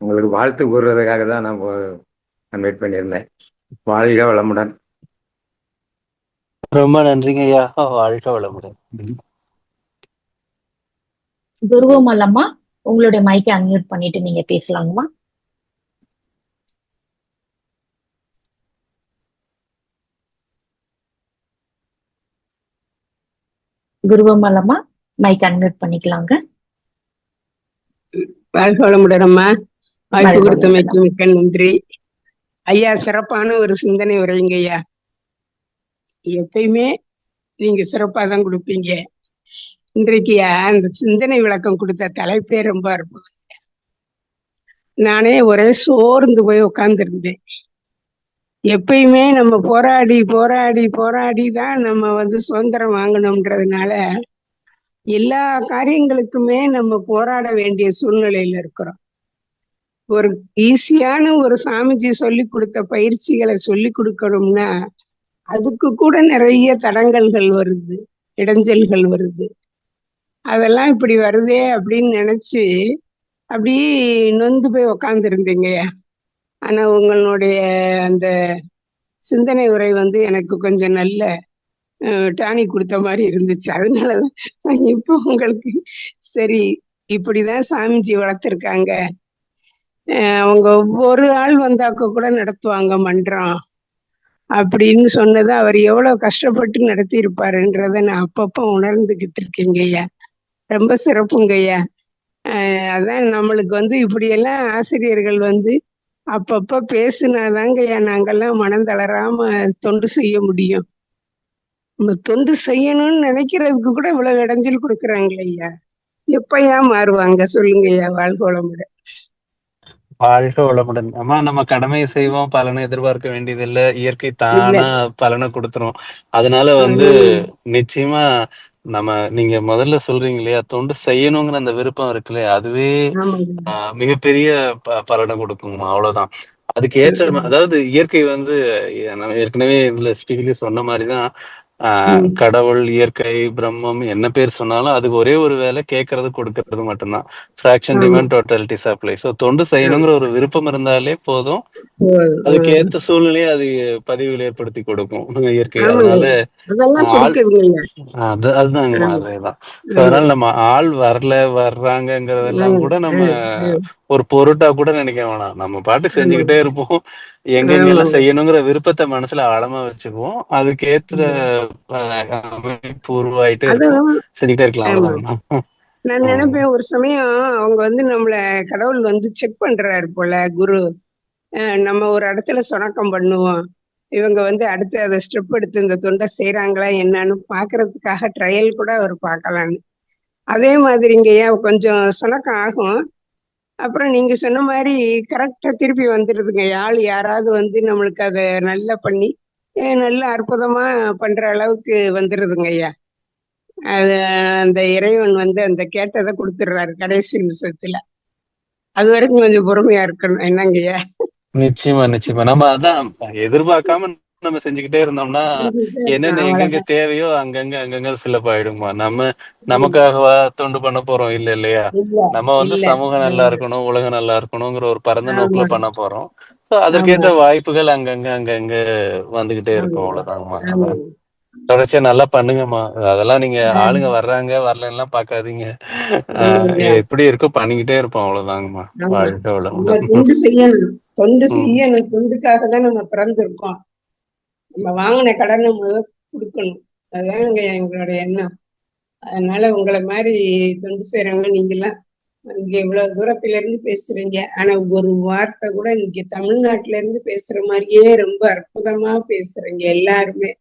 உங்களுக்கு வாழ்த்து கூறுறதுக்காக தான் நான் வெயிட் பண்ணியிருந்தேன். வாழ்க வளமுடன். ரொம்ப நன்றிங்க ஐயா. வாழ்க வளமுடன். துருவமல்லம்மா, உங்களுடைய மைக்கை அன்மியூட் பண்ணிட்டு நீங்க பேசலாங்கம்மா. குருவமல்லம்மா, மைக் அன்மியூட் பண்ணிக்கலாங்க. வாழ்க வளமுடன் அம்மா. வாய்ப்பு வாழ்க கொடுத்தமைக்கு வளமுடன். மிக்க நன்றி ஐயா. சிறப்பான ஒரு சிந்தனை உரைங்க ஐயா. எப்பயுமே நீங்க சிறப்பா தான் கொடுப்பீங்க. இன்றைக்கு அந்த சிந்தனை விளக்கம் கொடுத்த தலைப்பே ரொம்ப அற்புதம். நானே ஒரே சோர்ந்து போய் உட்கார்ந்து இருந்தேன். எப்பயுமே நம்ம போராடி போராடி போராடி தான் நம்ம சுதந்திரம் வாங்கணும்ன்றதுனால எல்லா காரியங்களுக்குமே நம்ம போராட வேண்டிய சூழ்நிலையில இருக்கிறோம். ஒரு ஈஸியான ஒரு சாமிஜி சொல்லி கொடுத்த பயிற்சிகளை சொல்லி கொடுக்கணும்னா அதுக்கு கூட நிறைய தடங்கல்கள் வருது, இடைஞ்சல்கள் வருது. அதெல்லாம் இப்படி வருதே அப்படின்னு நினைச்சு அப்படி நொந்து போய் உக்காந்து இருந்தீங்க. ஆனா உங்களுடைய அந்த சிந்தனை உரை எனக்கு கொஞ்சம் நல்ல டானிக் கொடுத்த மாதிரி இருந்துச்சு. அதனாலதான் இப்போ உங்களுக்கு சரி, இப்படிதான் சாமிஜி வளர்த்திருக்காங்க. அவங்க ஒவ்வொரு ஆள் வந்தாக்க கூட நடத்துவாங்க மன்றம் அப்படின்னு சொன்னது அவர் எவ்வளவு கஷ்டப்பட்டு நடத்தி இருப்பாருன்றத நான் அப்பப்போ உணர்ந்துகிட்டு இருக்கேங்க ஐயா. ரொம்ப சிறப்புங்க ஐயா. அதான் நம்மளுக்கு இப்படியெல்லாம் ஆசிரியர்கள் அப்பப்ப பேசுனாதாங்க ஐயா நாங்கெல்லாம் மனம் தளராம தொண்டு செய்ய முடியும். நம்ம தொண்டு செய்யணும்னு நினைக்கிறதுக்கு கூட இவ்வளவு இடைஞ்சல் கொடுக்குறாங்களே ஐயா. எப்பயா மாறுவாங்க சொல்லுங்க ஐயா. வாழ்க வளமுடன். வாழ்க வளமுடன். அம்மா, நம்ம கடமையை செய்வோம், பலனை எதிர்பார்க்க வேண்டியதில்லை. இயற்கை இல்ல. தானா பலனை கொடுத்துரும். அதனால நிச்சயமா நீங்க முதல்ல சொல்றீங்க இல்லையா, தொண்டு செய்யணுங்கிற அந்த விருப்பம் இருக்கு இல்லையா, அதுவே ஆமாங்க. மிகப்பெரிய பலனை கொடுக்குங்கம்மா. அவ்வளவுதான். அதுக்கு ஏற்ற அதாவது இயற்கை நம்ம ஏற்கனவே இதுல ஸ்பீக்கர்லயே சொன்ன மாதிரிதான், கடவுள், இயற்கை, பிரம்மம் என்ன பேர் சொன்னாலும் அதுக்கு ஒரே ஒரு வேலை, கேட்கறது கொடுக்கறது மட்டும்தான். Fraction demand totality supply. So தொண்டு செய்யணுங்கிற ஒரு விருப்பம் இருந்தாலே போதும். அதுக்கு ஏத்த சூழ்நிலையை அது பதிவுகள் ஏற்படுத்தி கொடுக்கும் இயற்கை. அதனால அதுதாங்கம்மா, அதேதான். அதனால நம்ம ஆள் வர்றாங்கிறதெல்லாம் கூட நம்ம ஒரு பொருட்டா கூட நினைக்க வேணாம். நம்ம பாட்டு செஞ்சுக்கிட்டே இருப்போம். எங்கெங்கெல்லாம் செய்யணுங்கிற விருப்பத்தை மனசுல ஆழமா வச்சுக்குவோம். அதுக்கு ஏற்ற அமைப்பு உருவாயிட்டே இருக்கும், செஞ்சுக்கிட்டே இருக்கலாம். அவ்வளவுதான். நான் நினைப்பேன் ஒரு சமயம் அவங்க நம்மள கடவுள் செக் பண்றாரு போல. குரு நம்ம ஒரு இடத்துல சுணக்கம் பண்ணுவோம், இவங்க அடுத்து அதை ஸ்டெப் எடுத்து இந்த தொண்டை செய்யறாங்களா என்னன்னு பாக்குறதுக்காக ட்ரையல் கூட அவர் பார்க்கலான்னு. அதே மாதிரிங்கய்யா கொஞ்சம் சுணக்கம் ஆகும், அப்புறம் நீங்க சொன்ன மாதிரி கரெக்டா திருப்பி வந்துடுதுங்க. ஆள் யாராவது நம்மளுக்கு அதை நல்லா பண்ணி நல்ல அற்புதமா பண்ற அளவுக்கு வந்துடுதுங்க ஐயா. அது அந்த இறைவன் அந்த கேட்டதை கொடுத்துடுறாரு கடைசி நிமிஷத்துல. அது வரைக்கும் கொஞ்சம் பொறுமையா இருக்கணும் என்னங்கய்யா. நிச்சயமா நிச்சயமா. நம்ம அதான் எதிர்பார்க்காம நம்ம செஞ்சுக்கிட்டே இருந்தோம்னா என்னென்ன எங்கெங்க தேவையோ அங்கங்க ஃபில்அப் ஆயிடுமா. நமக்காகவா தொண்டு பண்ண போறோம்? இல்ல இல்லையா. நம்ம சமூகம் நல்லா இருக்கணும், உலகம் நல்லா இருக்கணுங்கிற ஒரு பரந்த நோக்குல பண்ண போறோம். அதற்கேற்ற வாய்ப்புகள் அங்கங்க வந்துகிட்டே இருக்கும். அவ்வளவுதாங்கம்மா. அதான் தொடர்ச்சியா நல்லா பண்ணுங்கம்மா. அதெல்லாம் நீங்க ஆளுங்க வர்றாங்க வரலன்னா பாக்காதீங்க. எப்படி இருக்கோ பண்ணிக்கிட்டே இருப்போம். அவ்வளவுதாங்கம்மா. வாழ்க்கை தொண்டு செய்யணும், தொண்டு செய்யணும். தொண்டுக்காக தான் நம்ம பிறந்திருக்கோம். நம்ம வாங்கின கடனை கொடுக்கணும். அதுதான் எங்களுடைய எண்ணம். அதனால உங்களை மாதிரி தொண்டு செய்யறவங்க நீங்கெல்லாம் இங்க இவ்வளவு தூரத்துல இருந்து பேசுறீங்க. ஆனா ஒரு வார்த்தை கூட இங்க தமிழ்நாட்டுல இருந்து பேசுற மாதிரியே ரொம்ப அற்புதமா பேசுறீங்க எல்லாருமே.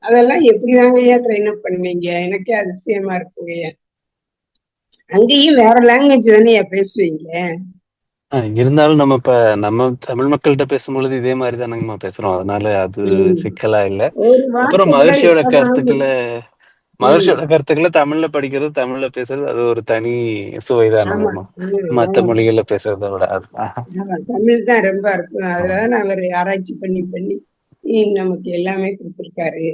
அதெல்லாம் எப்படிதாங்க ஐயா ட்ரெயின் அப் பண்ணுவீங்க? எனக்கே அதிசயமா இருக்குங்க ஐயா. அங்கேயும் வேற லாங்குவேஜ் தானே பேசுவீங்க? இருந்தாலும் நம்ம இப்ப நம்ம தமிழ் மக்கள்கிட்ட பேசும்பொழுது இதே மாதிரி தானங்கம்மா பேசுறோம். அதனால அது உம் சிக்கலா இல்ல. ஒரு அப்புறம் வார்த்தை கூட மகர்ஷியோட மிஸ் ஆகாம. உம் கருத்துக்களை தமிழ்ல படிக்கிறது, தமிழ்ல பேசுறது அது ஒரு தனி ஆமா. சுவைதானங்கம்மா. மத்த ஆமா. மொழிகள்ல பேசுறதை விட ஆமா, தமிழ் தான் ரொம்ப அற்புதம். அதுலதான் அவர் ஆராய்ச்சி பண்ணி பண்ணி நமக்கு எல்லாமே கொடுத்திருக்காரு.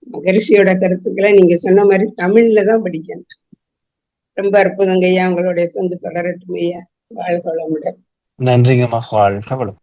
மகரிஷியோட கருத்துக்களை நீங்க சொன்ன மாதிரி தமிழ்ல தான் படிக்கணும். ரொம்ப அற்புதங்க ஐயா. உங்களுடைய தொண்டு தொடரட்டும் ஐயா. வாழ்க வளமுடன். நன்றிங்கம்மா. வாழ்க வளம்.